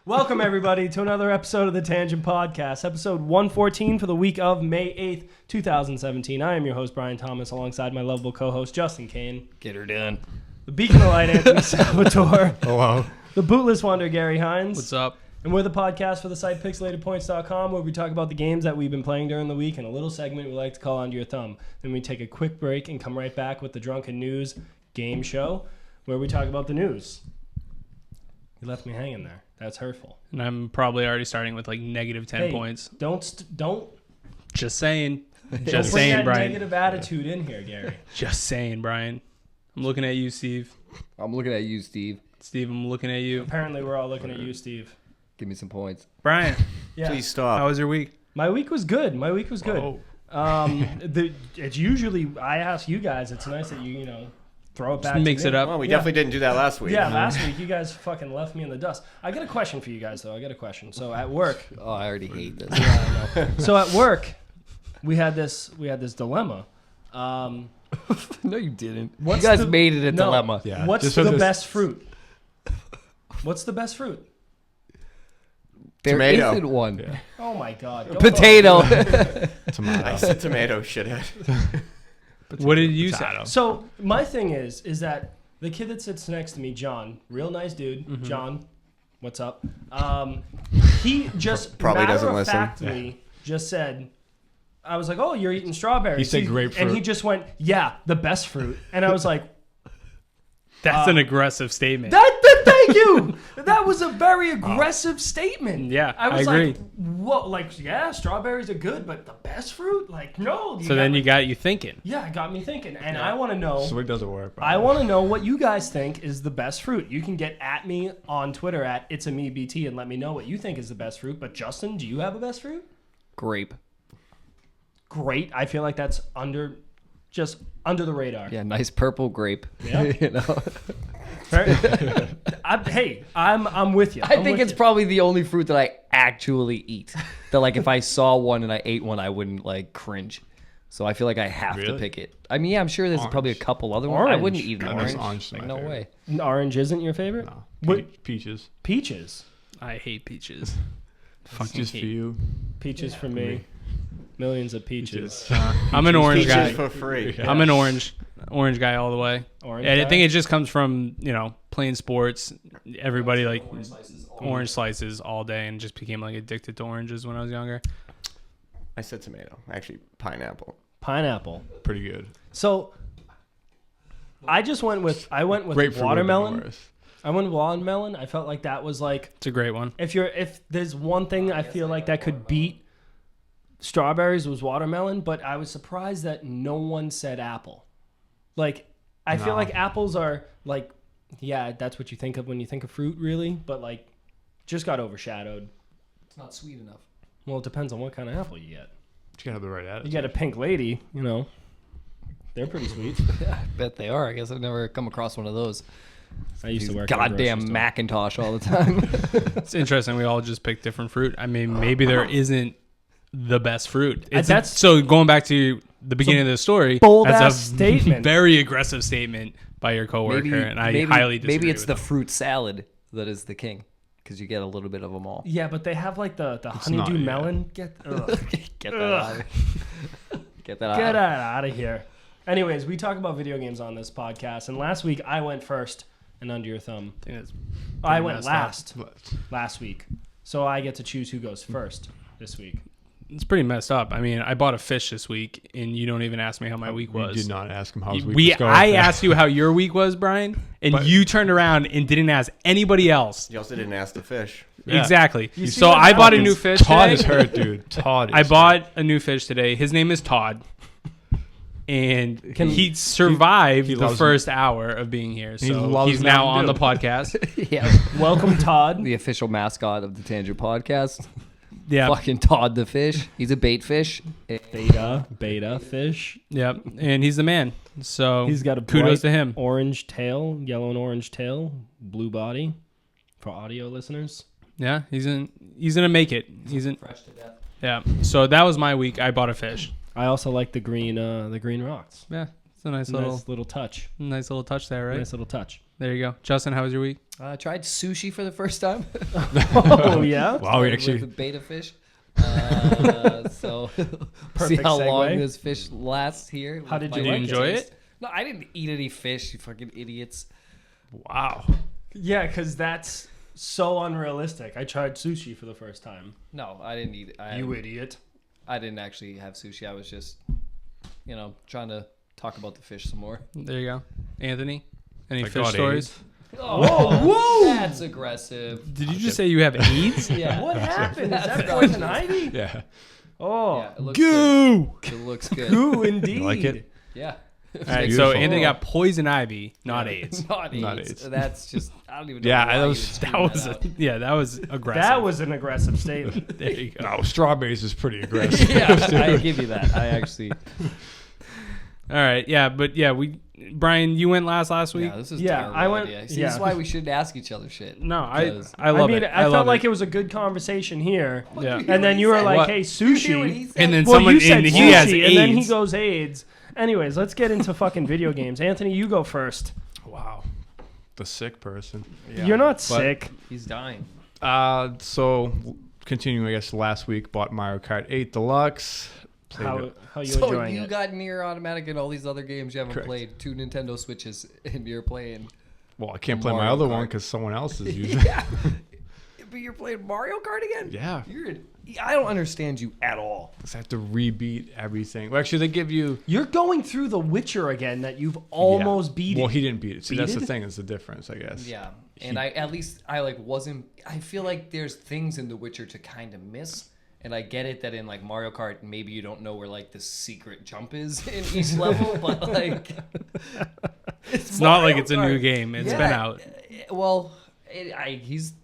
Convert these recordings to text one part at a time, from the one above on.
Welcome, everybody, to another episode of the Tangent Podcast, episode 114 for the week of May 8th, 2017. I am your host, Brian Thomas, alongside my lovable co-host, Justin Kane. Get her done. The Beacon of Light, Anthony Salvatore. Hello. The Bootless Wonder, Gary Hines. What's up? And we're the podcast for the site pixelatedpoints.com, where we talk about the games that we've been playing during the week and a little segment we like to call Under Your Thumb. Then we take a quick break and come right back with the Drunken News game show, where we talk about the news. You left me hanging there. That's hurtful. And I'm probably already starting with like negative 10 points. Don't. Just saying. Don't Just bring saying, that Brian. negative attitude in here, Gary. Just saying, Brian. I'm looking at you, Steve. I'm looking at you, Steve. Steve, I'm looking at you. Apparently, we're all looking at you, Steve. Give me some points. Brian, Yeah. Please stop. how was your week? My week was good. Oh. It's usually I ask you guys. It's nice that you throw it back. Just mix to me. it up. Well, we definitely didn't do that last week. Yeah, last week you guys fucking left me in the dust. I got a question for you guys though. So at work. Oh, I already hate this. Yeah, I know. So at work, we had this dilemma. No, you didn't. You What's guys the- made it a no. dilemma. Yeah. What's just for the this- best fruit? What's the best fruit? There Tomato. isn't one. Yeah. Oh my god. Go Potato. Tomato. I said tomato, shithead. What did you say? So my thing is that the kid that sits next to me, John, real nice dude, Mm-hmm. John, what's up? He just Probably doesn't listen. matter-of-factly just said, I was like, oh, you're eating strawberries. He said grapefruit. And he just went, yeah, the best fruit. And I was like, That's an aggressive statement. thank you. That was a very aggressive statement. Yeah, I was I agree. like, what? Like, yeah, strawberries are good, but the best fruit? Like, no. So then you got you thinking. Yeah, it got me thinking. And I want to know. So it doesn't work. I want to know what you guys think is the best fruit. You can get at me on Twitter at @itsamebt and let me know what you think is the best fruit. But Justin, do you have a best fruit? Grape. Great. I feel like that's just under the radar. Yeah, nice purple grape. Yeah. You know. I'm with you. I think it's probably the only fruit that I actually eat. That like if I saw one and I ate one, I wouldn't like cringe. So I feel like I have to Really? pick it. I mean, yeah, I'm sure there's Orange. probably a couple other ones. I Orange. wouldn't eat an I guess orange. orange is Like, my no favorite. way. Orange isn't your favorite? No. What- Peaches. Peaches. I hate peaches. It's Fucking just for hate. you. Peaches for me. Millions of peaches. I'm an orange Peaches guy. for free. I'm an orange guy all the way. Orange And I guy? think it just comes from, playing sports. Everybody like orange slices all day and just became like addicted to oranges when I was younger. I said tomato. Actually, pineapple. Pineapple. Pretty good. So I went with Grapefruit would have been watermelon. worse. I went with watermelon. I felt like that was like It's a great one. if there's one thing I feel like that could beat strawberries was watermelon, but I was surprised that no one said apple. Like I feel No. like apples are like that's what you think of when you think of fruit really, but like just got overshadowed. It's not sweet enough. Well, it depends on what kind of apple you get. You gotta have the right You attitude. get a pink lady, they're pretty sweet. I bet they are. I guess I've never come across one of those. I used to These work at a grocery goddamn store. Macintosh all the time. It's interesting. We all just pick different fruit. I mean, maybe there isn't the best fruit. That's- so going back to the beginning of the story. bold-ass that's a statement. Very aggressive statement by your coworker, and I highly disagree. Maybe it's with the them. fruit salad that is the king because you get a little bit of them all. Yeah, but they have like the honeydew not, yeah. melon. Get ugh. Get that out. Get that Get out. out of here. Anyways, we talk about video games on this podcast, and last week I went first and under your thumb. I think that's I pretty went messed up. last last week, so I get to choose who goes first this week. It's pretty messed up. I mean, I bought a fish this week, and you don't even ask me how my week was. We did not ask him how his week was going. I asked you how your week was, Brian, and But- you turned around and didn't ask anybody else. You also didn't ask the fish. Yeah. Exactly. You see So what I bought a happens? new fish Todd today. is hurt, dude. Todd is I bought a new fish today. His name is Todd. And he survived he the loves first hour of being here. He So loves he's now on Mountain the Dew. podcast. Yeah. Welcome, Todd. The official mascot of the Tangent Podcast. Yeah. Fucking Todd the fish. He's a bait fish. Beta fish. Yep. And he's the man. So He's got a kudos bright to him. orange tail, yellow and orange tail, blue body. For audio listeners, Yeah. He's gonna make it. Fresh to death. Yeah. So that was my week. I bought a fish. I also like the green rocks. Yeah. It's a nice Nice little touch. touch there, right? Nice little touch. There you go. Justin, how was your week? I tried sushi for the first time. Oh yeah. Wow, we Started actually. with beta fish. So see Perfect how long segue. this fish lasts here. How with did my you Did you like enjoy taste. it? No, I didn't eat any fish. You fucking idiots. Wow. Yeah, because that's so unrealistic. I tried sushi for the first time. No, I didn't eat it. You idiot. I didn't actually have sushi. I was just, trying to talk about the fish some more. There you go. Anthony, any I fish got stories? Whoa! That's aggressive. Did you just say you have AIDS? Yeah. What happened? Is that That's poison ivy? Yeah. Oh, Yeah, it looks Goo. good. It looks good. goo indeed. You like it? Yeah. All right, Beautiful. so Anthony got poison ivy, not AIDS. Not AIDS. Not AIDS. That's just, I don't even know. Yeah, why that you was- would scream That was out. that was aggressive. That was an aggressive statement. there you go. No, strawberries is pretty aggressive. Yeah, I give you that. I actually. All right, yeah, but yeah, Brian, you went last week. Yeah, this is Yeah, terrible I went- idea. See, yeah. this is why we shouldn't ask each other shit. No, I Because- love I mean, it. I love felt like it. it was a good conversation here. Yeah. And then you were like, What? hey, You hear what he sushi. said? And then Well, someone you said and sushi, he has and then he AIDS. goes AIDS. Anyways, let's get into fucking video games. Anthony, you go first. Wow. The sick person. You're not sick. He's dying. So continuing, I guess last week bought Mario Kart 8 Deluxe. Played it. How you So enjoying you it? got Nier Automatic and all these other games you haven't Correct. played. 2 Nintendo Switches and you're playing. Well, I can't play my Mario other one Kart. because someone else is using it. Yeah. But you're playing Mario Kart again? Yeah. I don't understand you at all. I have to rebeat everything. Well, actually, they give you. You're going through The Witcher again that you've almost beat. Well, he didn't beat it. See, that's the Beated? thing. Is the difference, I guess. Yeah. And wasn't. I feel like there's things in The Witcher to kind of miss. And I get it that in like Mario Kart, maybe you don't know where like the secret jump is in each level, but like It's not like Mario it's a new Kart. game. It's Yeah. been out. Well, he's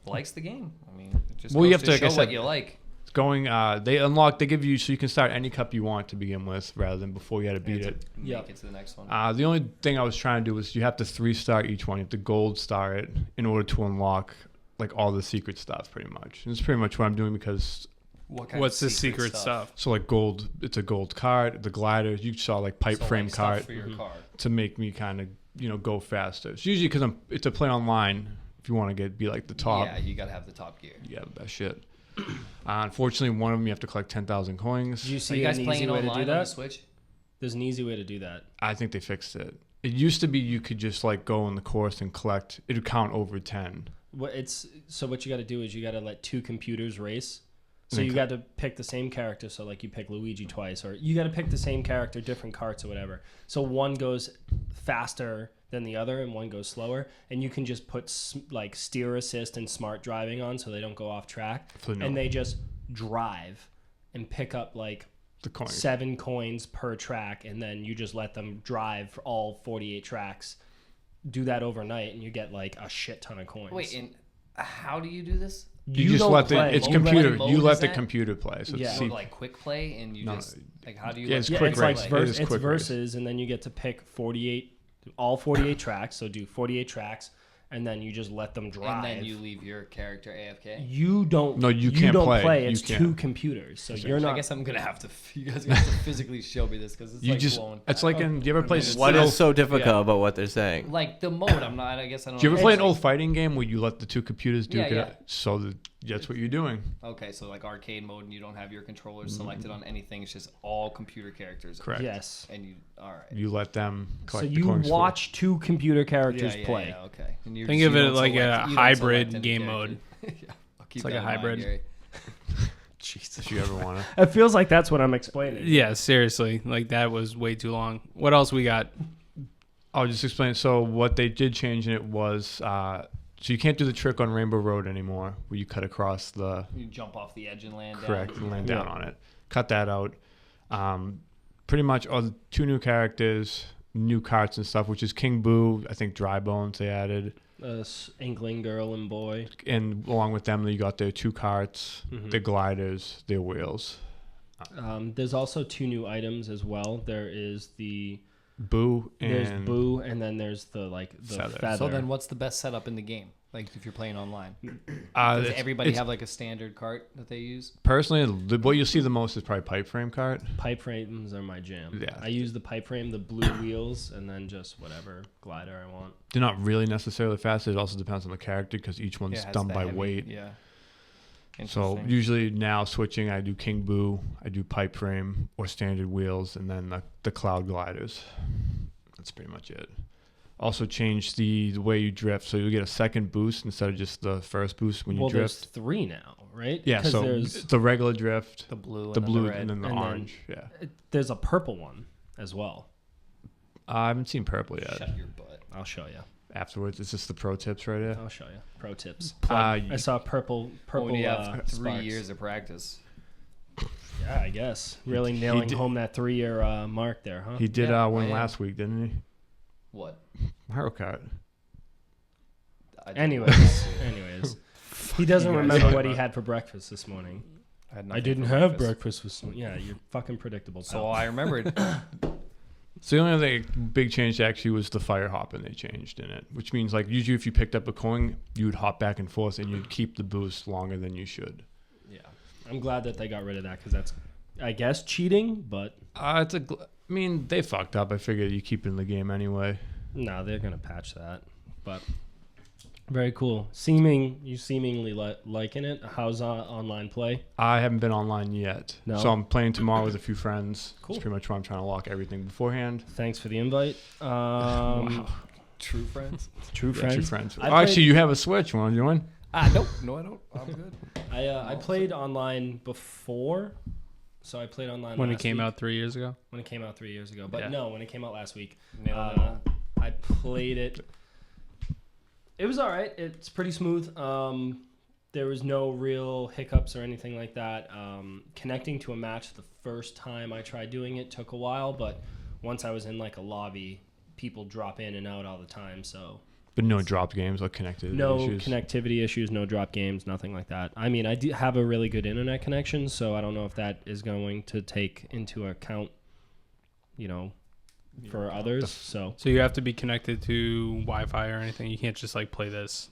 likes the game. I mean, it just Well, goes you have to to, like show I said, what you like. It's going. They give you so you can start any cup you want to begin with, rather than before you had to beat it. Yeah. Make it to the next one. The only thing I was trying to do was you have to 3-star each one. You have to gold star it in order to unlock like all the secret stuff, pretty much. And it's pretty much what I'm doing because What kind What's of the secret stuff? so like gold, it's a gold cart. The gliders, you saw like pipe So, frame like, stuff cart for your car. to make me kind of go faster. It's usually because it's a play online. If you want to be like the top, Yeah, you gotta have the top gear. you have the best shit. Unfortunately, one of them you have to collect 10,000 coins. Did you Are see you guys an easy playing way to online do on the that? Switch? There's an easy way to do that. I think they fixed it. It used to be you could just like go in the course and collect. It would count over 10. What you got to do is you got to let two computers race. So And you then got to pick the same character. So like you pick Luigi twice, or you got to pick the same character, different carts or whatever. So one goes faster than the other, and one goes slower. And you can just put like steer assist and smart driving on, so they don't go off track. And they just drive and pick up like the coins. 7 coins per track, and then you just let them drive for all 48 tracks. Do that overnight, and you get like a shit ton of coins. Wait, and how do you do this? You just don't let play. it's You let computer. it load, You is let the that? computer play. So Yeah. it's So like quick play, and you No, just like how do you? yeah, let it's the Yeah, quick it's computer race. like play? It is it's quick race. versus, and then you get to pick all 48 tracks. So do 48 tracks, and then you just let them drive. And then you leave your character AFK. You don't. No, you can't don't play. It's You two can't. computers, so Exactly. you're I not. guess I'm gonna have to. You guys are gonna have to physically show me this because it's You like just. blowing. It's like in. Do you ever play? What Still- is so difficult about what they're saying? Like the mode. I'm not. I guess I don't. Do you ever know. play an It's old fighting game where you let the two computers duke Yeah, it yeah. out? So that's what you're doing. Okay, so like arcade mode, and you don't have your controller selected on anything. It's just all computer characters. Correct. Yes. And you. All right. You let them So collect the you coins. for you. watch two computer characters play. Yeah, okay. And you're Think just- of you it don't like a you don't hybrid select any game character. Yeah, I'll keep It's like that a in mind, hybrid. Gary. If you ever want to. It feels like that's what I'm explaining. Yeah, seriously. Like that was way too long. What else we got? I'll just explain. So what they did change in it was, so you can't do the trick on Rainbow Road anymore, where you cut across the You jump off the edge and land correct down. and land down on it. Cut that out. Pretty much all the 2 new characters, new carts and stuff, which is King Boo. I think Dry Bones they added, Inkling girl and boy. and along with them, you got their 2 carts, their gliders, their wheels. There's also 2 new items as well. There is the Boo and There's Boo, and then there's the Feather. feather. So then, what's the best setup in the game? Like if you're playing online, Uh, does it's- everybody it's- have like a standard cart that they use? Personally, what you'll see the most is probably pipe frame cart. Pipe frames are my jam. Yeah. I use the pipe frame, the blue wheels, and then just whatever glider I want. They're not really necessarily fast. It also depends on the character because each one's Yeah, it's done the by heavy- weight. Yeah. So Interesting. usually now switching, I do King Boo, I do pipe frame or standard wheels, and then the cloud gliders. That's pretty much it. Also change the way you drift, so you get a second boost instead of just the first boost when you There's drift. 3 now, right? Yeah, 'Cause so there's the regular drift, the blue, the and blue, then the red. and then the and then- orange. Yeah, there's a purple one as well. I haven't seen purple yet. Shut your butt. I'll show you. Afterwards, it's just the pro tips right here. I'll show you. Pro tips. Uh, I saw purple. When you have 3 sparks. years of practice. Yeah, I guess. Really nailing did- home that 3-year mark there, huh? He did Yeah, win I am. last week, didn't he? What? Mario Kart. Anyways, he doesn't You guys remember talk what he about- had for breakfast this morning. I, had I nothing didn't for have breakfast this morning. Yeah, you're fucking predictable. So pal. I remembered. So the only big change actually was the fire hopping they changed in it, which means like usually if you picked up a coin, you would hop back and forth and you'd keep the boost longer than you should. Yeah, I'm glad that they got rid of that because that's, I guess, cheating. But I mean, they fucked up. I figured you keep it in the game anyway. no, they're gonna patch that. But very cool. You seemingly liking it. How's online play? I haven't been online yet, No? so I'm playing tomorrow with a few friends. Cool. That's pretty much why I'm trying to lock everything beforehand. Thanks for the invite. Wow. True friends? True Yeah, friends. true friends. I Oh, played- actually, you have a Switch. Want to join? Nope. No, I don't. I'm good. I played online before, so I played online When it last came week. out 3 years ago. When it came out 3 years ago, but Yeah. no, when it came out last week. Nailed it all. I played it. It was all right. It's pretty smooth. There was no real hiccups or anything like that. Connecting to a match the first time I tried doing it took a while, but once I was in like a lobby, people drop in and out all the time. So But no drop games or connected no issues. connectivity issues, no drop games, nothing like that. I mean, I do have a really good internet connection, so I don't know if that is going to take into account, for others. So So you have to be connected to Wi-Fi or anything. You can't just like play this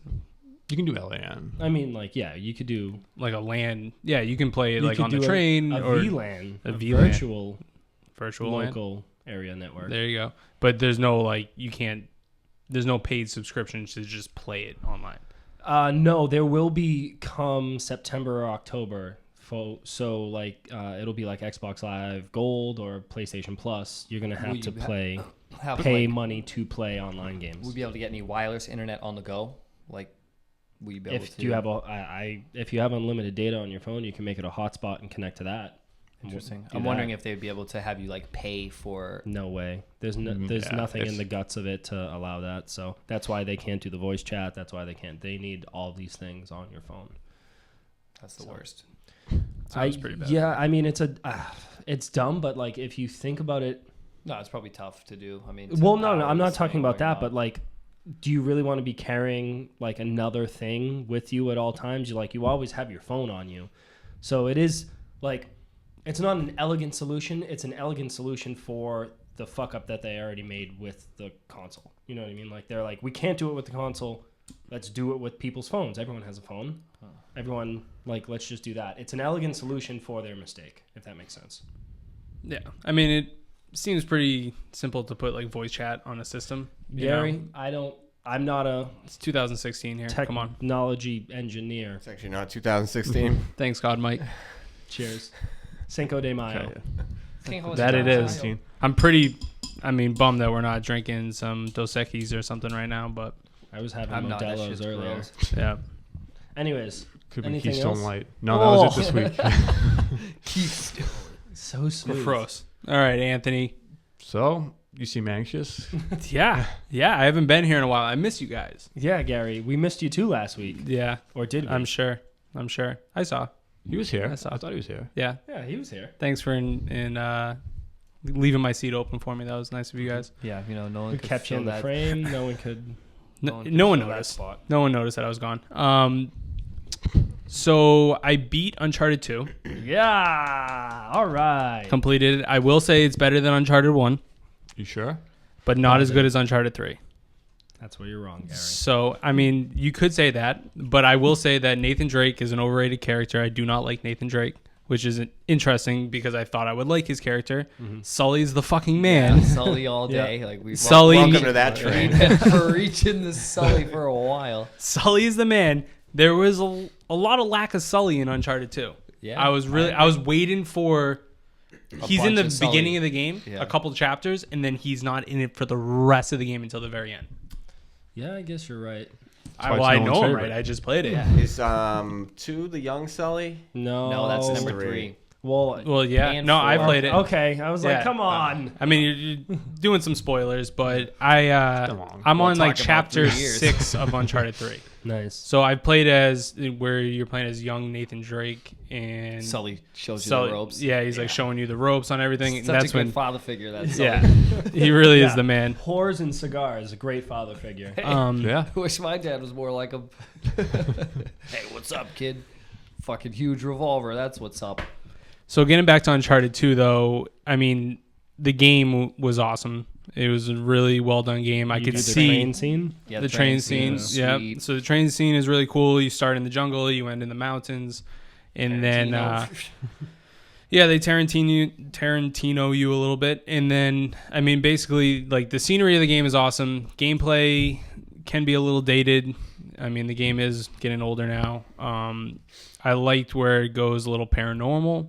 You can do LAN. I mean, like, yeah, you could do like a LAN. Yeah, you can play it you like could on the do train a or VLAN, a a VLAN. virtual LAN. local area network. There you go. But there's no like you can't. There's no paid subscription to just play it online. No, there will be come September or October. So like, it'll be like Xbox Live Gold or PlayStation Plus. You're gonna have Will to you pay money to play online games. Would we be able to get any wireless internet on the go? Like, will you be able If to? you have if you have unlimited data on your phone, you can make it a hotspot and connect to that. Interesting. Do I'm wondering that. if they'd be able to have you like pay for. No way. There's Yeah, nothing in it's- the guts of it to allow that. So that's why they can't do the voice chat. That's why they can't. They need all these things on your phone. That's the worst. Sounds pretty bad. Yeah, I mean it's dumb, but like if you think about it. No, it's probably tough to do. I mean, Well, no, I'm not hours talking about anywhere, that, but like, do you really want to be carrying like another thing with you at all times? You always have your phone on you, so it is like. It's not an elegant solution. It's an elegant solution for the fuck up that they already made with the console. You know what I mean? Like they're like, we can't do it with the console. Let's do it with people's phones. Everyone has a phone. Everyone let's just do that. It's an elegant solution for their mistake, if that makes sense. Yeah, I mean it seems pretty simple to put like voice chat on a system. you Gary, know? I'm not a It's 2016 here. Come on. technology engineer. It's actually not 2016. Thanks, God, Mike. Cheers. Cinco de Mayo. Okay. That it is. I'm pretty. I mean, bummed that we're not drinking some Dos Equis or something right now, but I was having I'm not. That Modelo's shit's earlier. gross. yeah. Anyways, Could be Anything Keystone else? Light. No, that was it this week. so smooth. Gross. All right, Anthony. So, you seem anxious. Yeah, I haven't been here in a while. I miss you guys. Yeah, Gary, we missed you too last week. Yeah, Or did we? I'm sure. I saw. He was here. I saw. I thought he was here. Yeah. Yeah, he was here. Thanks for leaving my seat open for me. That was nice of you guys. Yeah, no one We could kept you in fill the that. frame. No one could. No one noticed. No one noticed that I was gone. So I beat Uncharted 2. Yeah. All right. Completed it. I will say it's better than Uncharted 1. You sure? but not as good as Uncharted 3. That's where you're wrong, Gary. So, I mean, you could say that, but I will say that Nathan Drake is an overrated character. I do not like Nathan Drake, which is interesting because I thought I would like his character. Sully's the fucking man. Yeah, Sully all day. Like we Sully- Welcome to that train. for reaching the Sully for a while. Sully is the man. There was a lot of lack of Sully in Uncharted 2. Yeah, I was waiting for. He's in bunch the of Sully. beginning of the game, Yeah. a couple chapters, and then he's not in it for the rest of the game until the very end. Yeah, I guess you're right. why it's I no one's know him, favorite. right? I just played it. Yeah. Is 2 the young Sully? No, No, that's number Three. 3. Well, Well, yeah. And No, I 4. played it. okay. I was like, Yeah. come on. I mean, you're doing some spoilers, but I'm We'll on like talk about chapter 3 years. 6 of Uncharted 3. Nice. So I played as where you're playing as young Nathan Drake and Sully shows you Sully- the ropes. Yeah, he's like showing you the ropes on everything. And Such that's a good when, father figure. That Sully. yeah, he really is Yeah. the man. Whores and cigars, a great father figure. Yeah. I wish my dad was more like him. Hey, what's up, kid? Fucking huge revolver. That's what's up. So getting back to Uncharted 2, though, I mean, the game was awesome. It was a really well done game. I You could do the see train scene. Yeah, the train scene. is Yeah. sweet. So the train scene is really cool. You start in the jungle, you end in the mountains, and then Tarantino. yeah, they Tarantino you a little bit, and then I mean, basically, like the scenery of the game is awesome. Gameplay can be a little dated. I mean, the game is getting older now. I liked where it goes a little paranormal,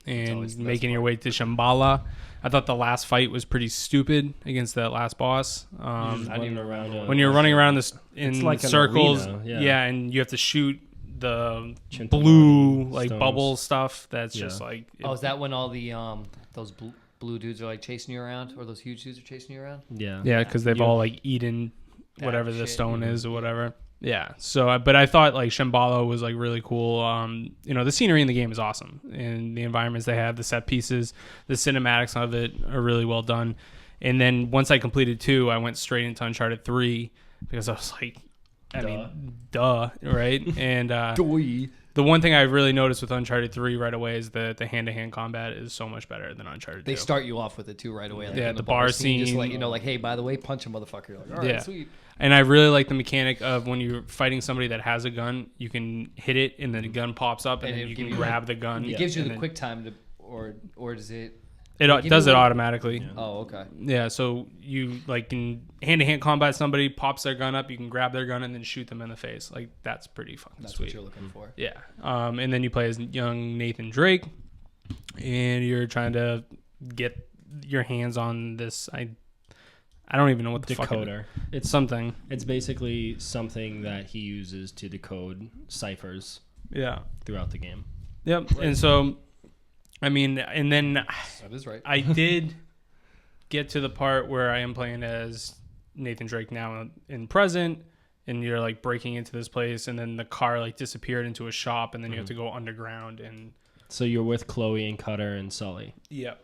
and always the best making your way to Shambhala. I thought the last fight was pretty stupid against that last boss. Running around. When you're running around this in It's like an circles, arena, yeah. and you have to shoot the Chintamani blue like stones. bubble stuff. That's Yeah. just like Oh, is that when all the those blue dudes are like chasing you around, or those huge dudes are chasing you around? Yeah. yeah, because they've You- all like eaten That whatever the shit. stone is or whatever. Yeah. So, but I thought like Shambhala was like really cool. The scenery in the game is awesome, and the environments they have, the set pieces, the cinematics of it are really well done. And then once I completed 2, I went straight into Uncharted 3 because I was like, I mean, duh, right? And the one thing I really noticed with Uncharted 3 right away is that the hand-to-hand combat is so much better than Uncharted 2. They start you off with it too right away. Like Yeah, in the bar scene. just let you know, like, hey, by the way, punch a motherfucker. You're like, all right, Yeah. sweet. And I really like the mechanic of when you're fighting somebody that has a gun, you can hit it and then the gun pops up and And then it'll you give can you, grab the gun. It gives you and the then quick time to, or does it? It give does you it a- automatically. Oh, okay. Yeah, so you like can hand-to-hand combat somebody, pops their gun up, you can grab their gun and then shoot them in the face. Like that's pretty fucking That's sweet. what you're looking for. Yeah. And then you play as young Nathan Drake, and you're trying to get your hands on this. I don't even know what the fuck. Decoder. It's something. It's basically something that he uses to decode ciphers Yeah. throughout the game. Yep. And so, I mean, and then That is right. I did get to the part where I am playing as Nathan Drake now in present, and you're like breaking into this place, and then the car like disappeared into a shop, and then you have to go underground and. So you're with Chloe and Cutter and Sully. Yep.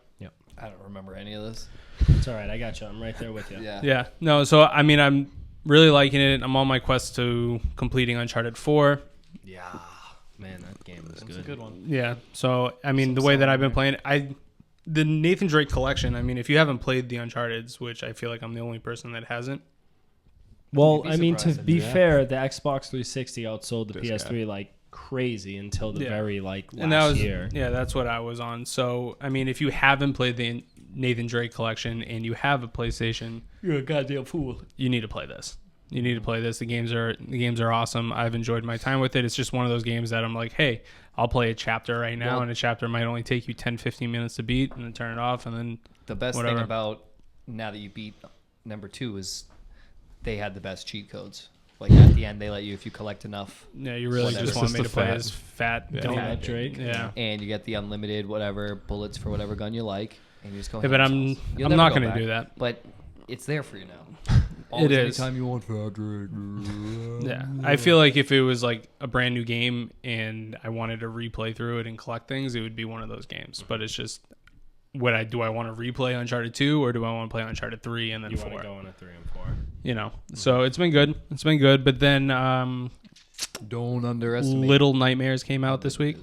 I don't remember any of this. It's all right. I got you. I'm right there with you. Yeah. Yeah. No, so I mean I'm really liking it. I'm on my quest to completing Uncharted 4. Yeah. Man, that game was That's good. a good one. Yeah. So I mean the way that I've been playing the Nathan Drake collection, I mean if you haven't played the Uncharted's, which I feel like I'm the only person that hasn't. Well, You'd be I mean, to surprised if be you- fair, the Xbox 360 outsold the This PS3 like crazy until the Yeah. very like last And that was year. yeah, that's what I was on. So I mean if you haven't played the Nathan Drake collection and you have a PlayStation, You're a goddamn fool. you need to play this. You need to play this. The games are awesome. I've enjoyed my time with it. It's just one of those games that I'm like, hey, I'll play a chapter right now, Well- and a chapter might only take you 10, 15 minutes to beat, and then turn it off, and then The best Whatever. thing about now that you beat number 2 is they had the best cheat codes. Like at the end, they let you, if you collect enough, yeah, you really Whatever. just want It's me just to the play fat- as fat. Yeah. don't- Fat Drake. Yeah. and you get the unlimited whatever bullets for whatever gun you like, and you just go. Yeah, but ham I'm sauce. You'll I'm never not go going to back, do that. But it's there for you now. Always, is. Anytime you want Frederick. Yeah, I feel like if it was like a brand new game and I wanted to replay through it and collect things, it would be one of those games. But it's just, do I want to replay Uncharted 2 or do I want to play Uncharted 3 and then You 4? want to go on a 3 and 4. You know, so it's been good. It's been good. But then Don't underestimate. Little Nightmares came out this week.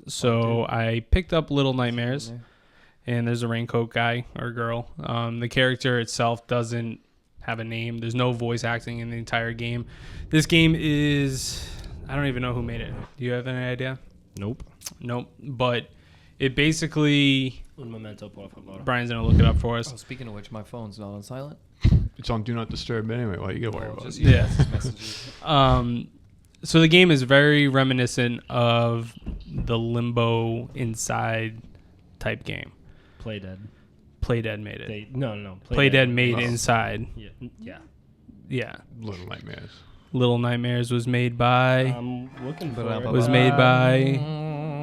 So I picked up Little Nightmares. and there's a raincoat guy or girl. The character itself doesn't have a name. There's no voice acting in the entire game. This game is, I don't even know who made it. Do you have any idea? Nope. But it basically, Un momento, por favor. Brian's gonna look it up for us. Oh, speaking of which, my phone's not on silent. It's on Do Not Disturb anyway. Why you gotta worry about Just it? use Yeah. message messages. So the game is very reminiscent of the Limbo Inside type game. Playdead. Playdead made it. No. Playdead made Inside. Yeah. Yeah. Little Nightmares. Little Nightmares was made by. I'm looking for it. Was made by.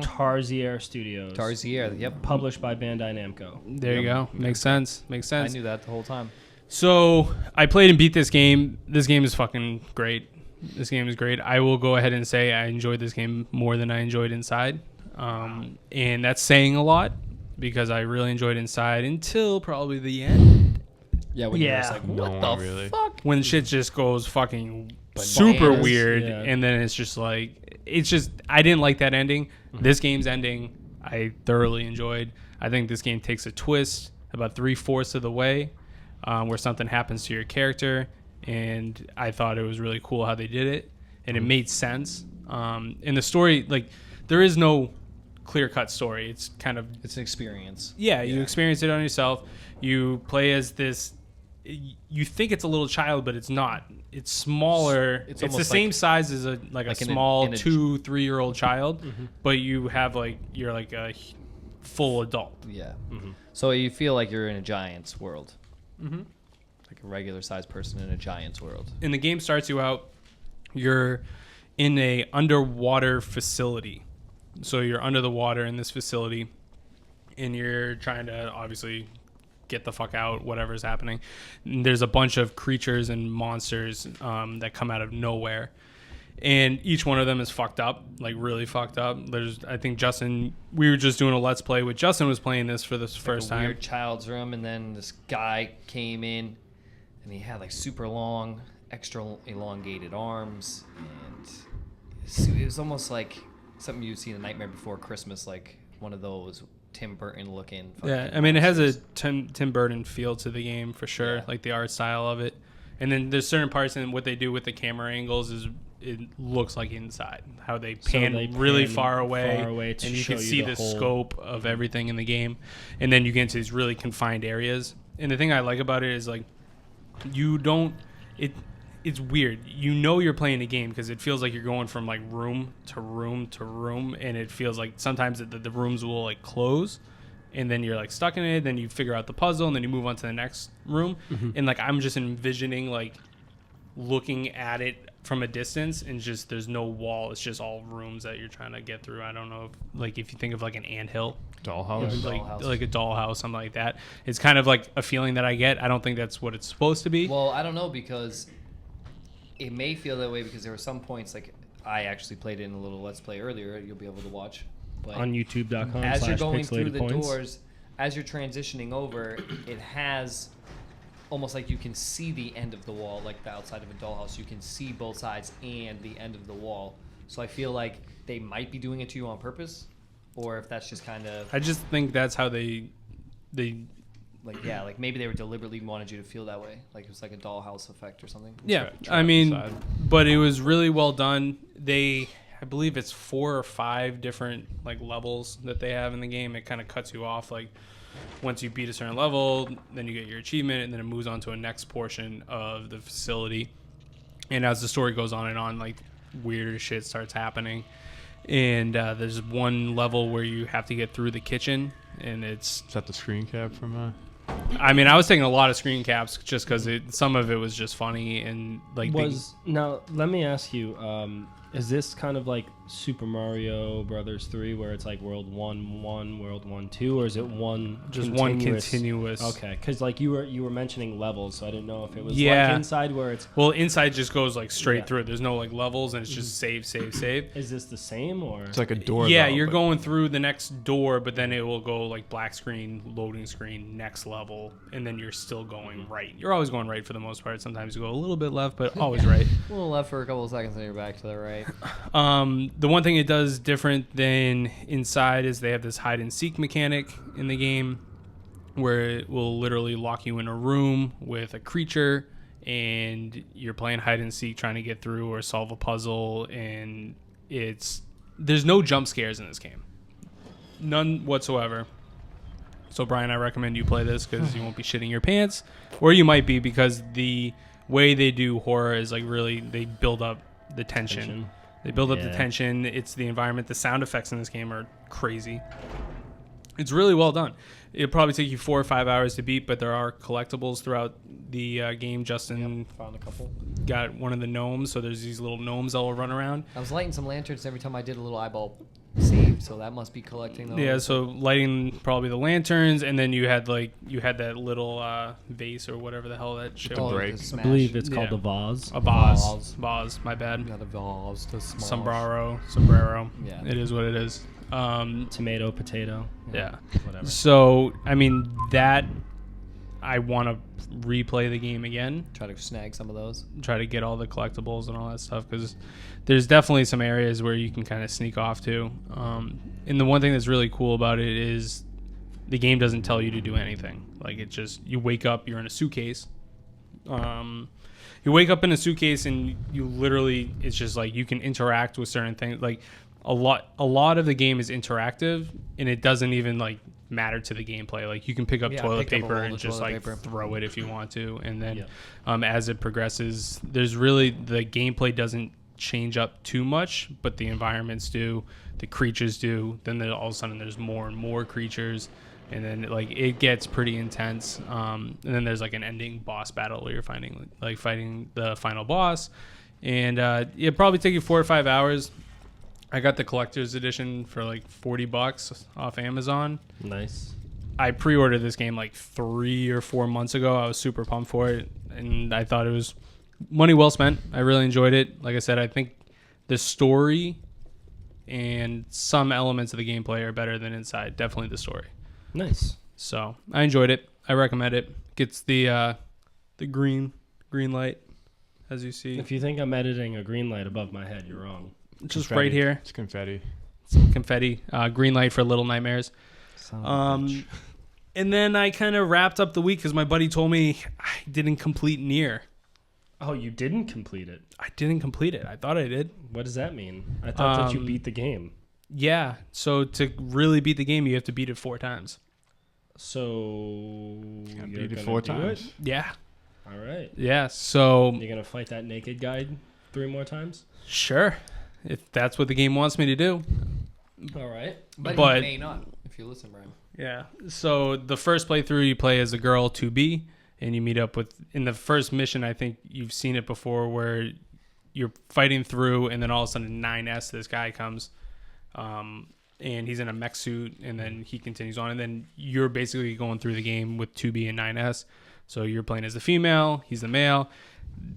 Tarsier Studios. Tarsier, yep. Published by Bandai Namco. There you go. Makes sense. Makes I sense. knew that the whole time. So I played and beat this game. This game is fucking great. This game is great. I will go ahead and say I enjoyed this game more than I enjoyed Inside. And that's saying a lot because I really enjoyed Inside until probably the end. Yeah, when you're just like, what No the one really. fuck? When shit just goes fucking Bananas. super weird. Yeah. And then it's just like, I didn't like that ending. This game's ending, I thoroughly enjoyed. I think this game takes a twist about 3/4 of the way where something happens to your character. And I thought it was really cool how they did it. And it made sense. In the story, like, there is no clear-cut story. It's kind of... It's an experience. Yeah, you experience it on yourself. You play as this... You think it's a little child, but it's not. It's smaller. It's the almost same like- size as a like in a- small in a- 2-3-year-old child, but you have you're like a full adult. Yeah. So you feel like you're in a giant's world. Like a regular sized person in a giant's world. And the game starts you out. You're in a underwater facility, so you're under the water in this facility, and you're trying to obviously get the fuck out, whatever's happening. And there's a bunch of creatures and monsters that come out of nowhere. And each one of them is fucked up, like really fucked up. I think Justin, we were just doing a Let's Play with Justin was playing this for the first time. Weird child's room, and then this guy came in, and he had like super long, extra elongated arms, and it was almost like something you'd see in A Nightmare Before Christmas, like one of those Tim Burton looking. Yeah, I mean, it has a Tim Burton feel to the game for sure, Yeah. like the art style of it. And then there's certain parts in what they do with the camera angles is it looks like Inside, how they pan, really far away to and you show can see the whole scope of everything in the game. And then you get into these really confined areas. And the thing I like about it is like it's weird. You know you're playing a game because it feels like you're going from like room to room to room, and it feels like sometimes the rooms will like close, and then you're like stuck in it. Then you figure out the puzzle, and then you move on to the next room. And like I'm just envisioning like looking at it from a distance, and just there's no wall. It's just all rooms that you're trying to get through. I don't know if you think of like an anthill. Dollhouse. Like a dollhouse, something like that. It's kind of like a feeling that I get. I don't think that's what it's supposed to be. Well, I don't know, because it may feel that way because there were some points, like I actually played it in a little Let's Play earlier. You'll be able to watch. But on youtube.com as you're going through the points. doors, as you're transitioning over, it has almost like you can see the end of the wall, like the outside of a dollhouse. You can see both sides and the end of the wall. So I feel like they might be doing it to you on purpose, or if that's just kind of I just think that's how they like maybe they were deliberately wanted you to feel that way, like it was like a dollhouse effect or something. yeah. Try I mean, inside. but it was really well done. I believe it's 4 or 5 different like levels that they have in the game. It kind of cuts you off like once you beat a certain level, then you get your achievement, and then it moves on to a next portion of the facility. And as the story goes on and on, like weirder shit starts happening. And there's one level where you have to get through the kitchen, and it's. Is that the screen cap from? I mean, I was taking a lot of screen caps just because some of it was just funny and like. Now let me ask you, is this kind of like Super Mario Brothers 3, where it's like World 1, World 1, 2, or is it one continuous? Okay, because like you were mentioning levels, so I didn't know if it was Yeah. like Inside where it's. Well, Inside just goes like straight Yeah. through. There's no like levels, and it's just save. Is this the same or? It's like a door. Yeah, though, you're but- going through the next door, but then it will go like black screen, loading screen, next level, and then you're still going right. You're always going right for the most part. Sometimes you go a little bit left, but always right. A little left for a couple of seconds, and you're back to the right. The one thing it does different than Inside is they have this hide and seek mechanic in the game, where it will literally lock you in a room with a creature, and you're playing hide and seek, trying to get through or solve a puzzle, and there's no jump scares in this game, none whatsoever. So Brian, I recommend you play this because you won't be shitting your pants, or you might be, because the way they do horror is like really, they build up the tension. They build up the tension. It's the environment. The sound effects in this game are crazy. It's really well done. It'll probably take you 4 or 5 hours to beat, but there are collectibles throughout the game. Justin Found a couple. got one of the gnomes, so there's these little gnomes that will run around. I was lighting some lanterns every time I did a little eyeball save, so that must be collecting those. Yeah, so lighting probably the lanterns, and then you had that little vase or whatever the hell that shit was. break. the I smash. believe it's called Yeah. a vase. A vase, my bad. Not a vase, to smash. Sombrero. Yeah. It is what it is. Tomato, potato. Yeah. Whatever. So, I mean, that I want to replay the game again, Try to snag some of those. try to get all the collectibles and all that stuff, because there's definitely some areas where you can kind of sneak off to. And the one thing that's really cool about it is the game doesn't tell you to do anything. Like, it just, you wake up, you're in a suitcase. You wake up in a suitcase, and you literally, it's just like you can interact with certain things. Like, a lot of the game is interactive, and it doesn't even like matter to the gameplay. Like, you can pick up Yeah, I toilet picked up a paper roll and of just toilet like paper. throw it if you want to, and then as it progresses, there's really, the gameplay doesn't change up too much, but the environments do, the creatures do. Then all of a sudden there's more and more creatures, and then like it gets pretty intense. And then there's like an ending boss battle where you're fighting the final boss, and it probably take you 4 or 5 hours. I got the collector's edition for like $40 off Amazon. Nice. I pre-ordered this game like 3 or 4 months ago. I was super pumped for it, and I thought it was money well spent. I really enjoyed it. Like I said, I think the story and some elements of the gameplay are better than inside. Definitely the story. Nice. So I enjoyed it. I recommend it. Gets the green light, as you see. If you think I'm editing a green light above my head, you're wrong. Just Confetti. right here. It's confetti. Some confetti. Green light for Little Nightmares. Son of a bitch. And then I kind of wrapped up the week because my buddy told me I didn't complete Nier. Oh, you didn't complete it. I didn't complete it. I thought I did. What does that mean? I thought that you beat the game. Yeah. So to really beat the game, you have to beat it 4 times. So Gotta you're beat it gonna 4 do times. it? Yeah. All right. Yeah. So You're gonna fight that naked guy 3 more times. sure, if that's what the game wants me to do. All right. But But- you may not, if you listen, Brian. Yeah. So the first playthrough, you play as a girl 2B, and you meet up with, in the first mission, I think you've seen it before, where you're fighting through, and then all of a sudden 9S, this guy comes, and he's in a mech suit, and then he continues on, and then you're basically going through the game with 2B and 9S. So you're playing as the female, he's the male.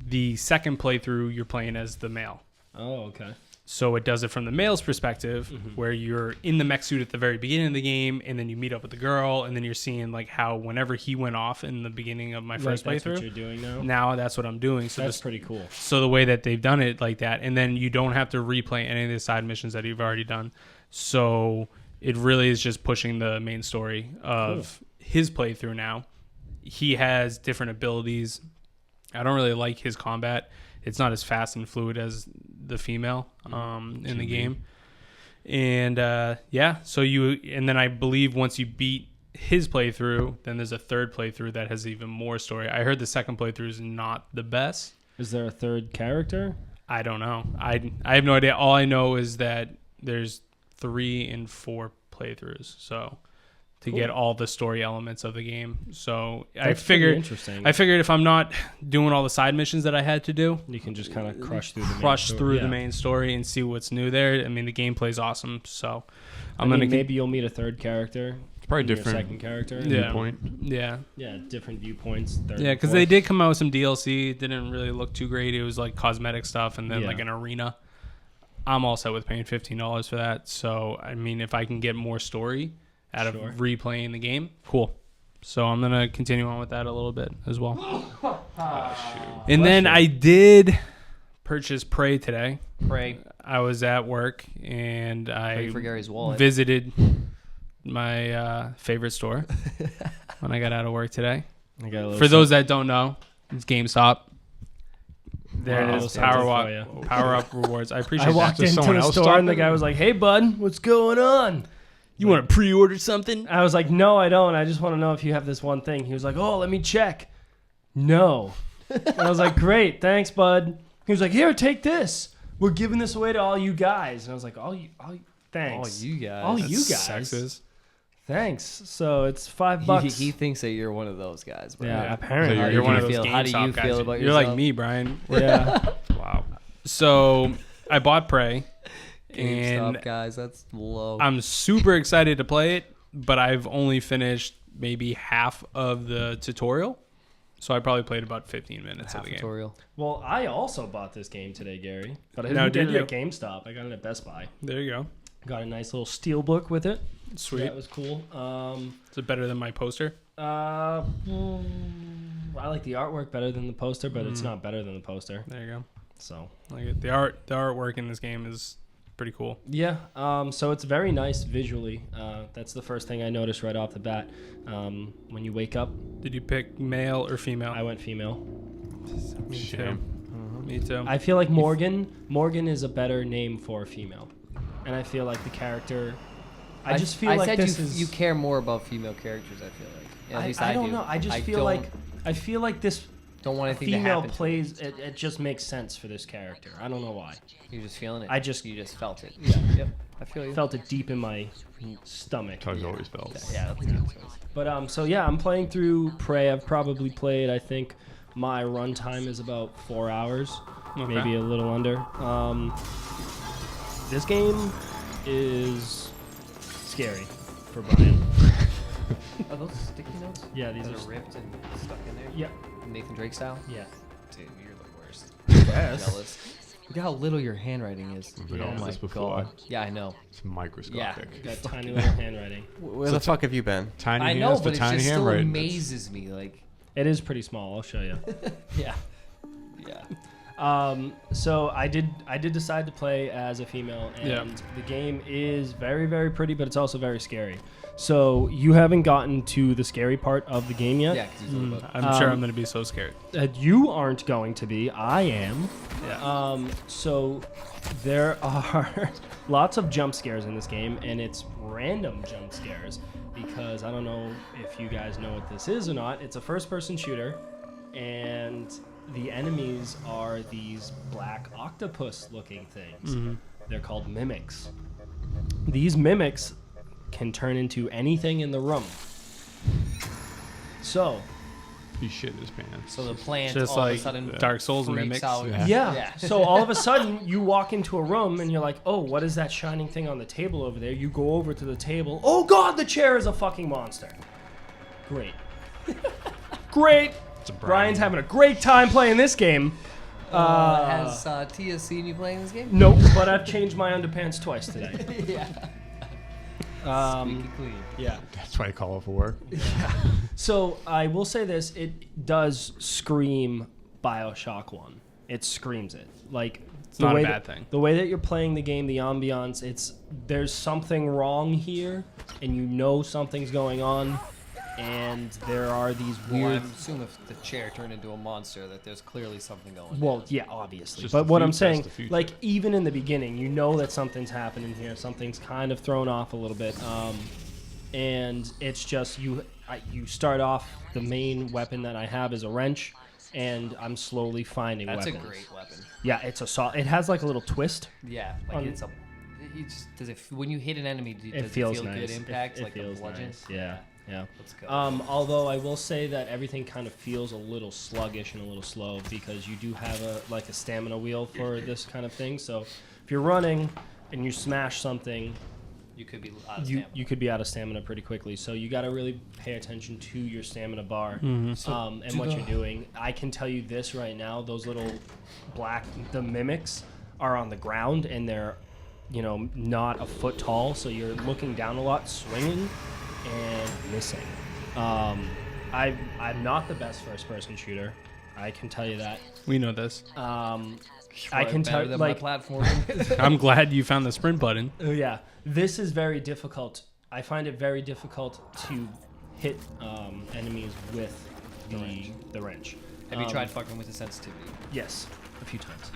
The second playthrough, you're playing as the male. Oh, okay. So it does it from the male's perspective, where you're in the mech suit at the very beginning of the game, and then you meet up with the girl, and then you're seeing like how whenever he went off in the beginning of my first That's what playthrough, you're doing now. now that's what I'm doing. So That's pretty cool. so the way that they've done it like that, and then you don't have to replay any of the side missions that you've already done. So it really is just pushing the main story of his playthrough now. He has different abilities. I don't really like his combat. It's not as fast and fluid as the female in the game. And and then I believe once you beat his playthrough, then there's a third playthrough that has even more story. I heard the second playthrough is not the best. Is there a third character? I don't know. I have no idea. All I know is that there's 3 and 4 playthroughs. So to get all the story elements of the game. So That's I pretty figured interesting. I figured if I'm not doing all the side missions that I had to do, You can just kind of crush through the main story and see what's new there. I mean, the gameplay's awesome. So I mean, maybe you'll meet a third character. It's probably and your different second character. Yeah. viewpoint. Yeah. Yeah, different viewpoints. Third Yeah, and because they fourth. did come out with some DLC. It didn't really look too great. It was like cosmetic stuff and then Yeah. like an arena. I'm all set with paying $15 for that. So, I mean, if I can get more story out Sure. of replaying the game, cool. So I'm going to continue on with that a little bit as well. And then I did purchase Prey today. Pray. I was at work and Pray I for Gary's wallet. visited my favorite store. when I got out of work today. I got a little For those that don't know, it's GameStop. There Wow. it is. Something for you. Power up rewards. I appreciate I walked that. into someone the else store and the talking? guy was like, "Hey, bud, what's going on?" You want to pre-order something? I was like, "No, I don't. I just want to know if you have this one thing." He was like, "Oh, let me check." No. And I was like, "Great, thanks, bud." He was like, "Here, take this. We're giving this away to all you guys." And I was like, "All you thanks. Oh, you guys. All you That's guys. Sexist. Thanks." So it's $5. He thinks that you're one of those guys, bro. Yeah, Yeah. apparently. So You're one of those feel- how do you GameStop feel guys. about You're like yourself? me, Brian. Yeah. Wow. So I bought Prey, and GameStop guys, that's low. I'm super excited to play it, but I've only finished maybe half of the tutorial. So I probably played about 15 minutes of Half the game. tutorial. Well, I also bought this game today, Gary. But I didn't Now, get did it at you? GameStop. I got it at Best Buy. There you go. Got a nice little steel book with it. Sweet. That was cool. Is it better than my poster? I like the artwork better than the poster, but it's not better than the poster. There you go. So Like it. The artwork in this game is pretty cool. yeah, so it's very nice visually. That's the first thing I noticed right off the bat. When you wake up, Did you pick male or female? I went female. Me too. Shame. Me too. I feel like Morgan is a better name for a female, and I feel like the character. I just feel like said this you, is. you care more about female characters. I feel like. At least I I don't do. know. I just feel like this don't want anything to female happen. plays. It just makes sense for this character. I don't know why. You're just feeling it. You just felt it. Yeah. Yep. I feel you. Felt it deep in my stomach. Tug's always felt. Yeah. That's a good choice. But so yeah, I'm playing through Prey. I've probably played. I think my run time is about 4 hours, Okay. maybe a little under. This game is scary for Brian. Are those sticky notes? Yeah, these These are. are ripped and stuck in there. Yeah, Nathan Drake style. yeah. Dude, you're the worst. Yes. Jealous. Look at how little your handwriting is. We've been over my this before. God. Yeah, I know. It's microscopic. Got tiny little handwriting. Where the fuck have you been? Tiny I hands know, for but it tiny just still handwriting. amazes me. Like, It is pretty small. I'll show you. yeah, yeah. So I did decide to play as a female, and Yeah. the game is very, very pretty, but it's also very scary. So you haven't gotten to the scary part of the game yet. Yeah, because he's a little bit. I'm sure I'm going to be so scared. You aren't going to be. I am. Yeah. So there are lots of jump scares in this game, and it's random jump scares because I don't know if you guys know what this is or not. It's a first-person shooter, and the enemies are these black octopus-looking things. They're called mimics. These mimics can turn into anything in the room. So, He shit his pants. So the plant Just all of like a sudden Dark Souls freaks mimics. out. Yeah. yeah. So all of a sudden, you walk into a room and you're like, oh, what is that shining thing on the table over there? You go over to the table. Oh, God, the chair is a fucking monster. Great. Great. Brian's having a great time playing this game. Has Tia seen you playing this game? Nope, but I've changed my underpants twice today. Yeah. Um, Squeaky clean. yeah. That's why I call it for work. So I will say this: it does scream BioShock 1. It screams it. Like It's not a bad thing. The way that you're playing the game, the ambiance, there's something wrong here, and you know something's going on, and there are these Well, weird. I assume if the chair turned into a monster, that there's clearly something going on. Well, yeah, obviously. Just But the what I'm future, saying, that's the future. like even in the beginning, you know that something's happening here. Something's kind of thrown off a little bit, and it's just you start off. The main weapon that I have is a wrench, and I'm slowly finding That's weapons. a great weapon. Yeah, it's it has like a little twist. Yeah, like it's a. It just, does it when you hit an enemy? Does It feels feel nice. good impact? It like feels a bludgeon. nice. Yeah, yeah. Let's go. Although I will say that everything kind of feels a little sluggish and a little slow because you do have a stamina wheel for this kind of thing. So if you're running and you smash something, You could be out of stamina. you could be out of stamina pretty quickly. So you got to really pay attention to your stamina bar and what you're doing. I can tell you this right now: those little the mimics are on the ground and they're not a foot tall, so you're looking down a lot, swinging and missing. I'm not the best first-person shooter. I can tell you that. We know this. I can tell than like my platform. I'm glad you found the sprint button. yeah, this is very difficult. I find it very difficult to hit enemies with the wrench. Have you tried fucking with the sensitivity? Yes, a few times.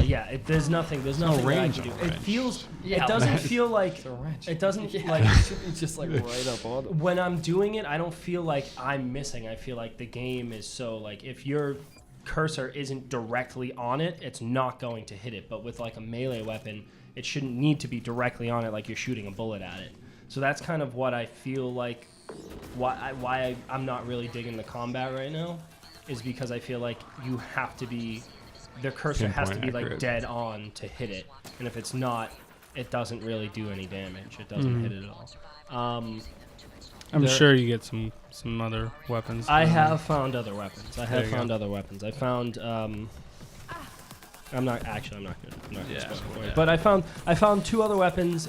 Yeah, there's nothing that I range can do. on a It wrench. feels. Yeah, it doesn't feel like. It's a wrench. It doesn't Yeah, like. it should be just like right up on it. When I'm doing it, I don't feel like I'm missing. I feel like the game is so like if your cursor isn't directly on it, it's not going to hit it. But with like a melee weapon, it shouldn't need to be directly on it like you're shooting a bullet at it. So that's kind of what I feel like why I'm not really digging the combat right now is because I feel like you have to be the cursor has to be Pinpoint like accurate. dead on to hit it. And if it's not, it doesn't really do any damage. It doesn't hit it at all. I'm sure you get some other weapons. I have found other weapons. I There have you found go. other weapons. I found. I'm not gonna Yeah, spoil for it. yeah. But I found two other weapons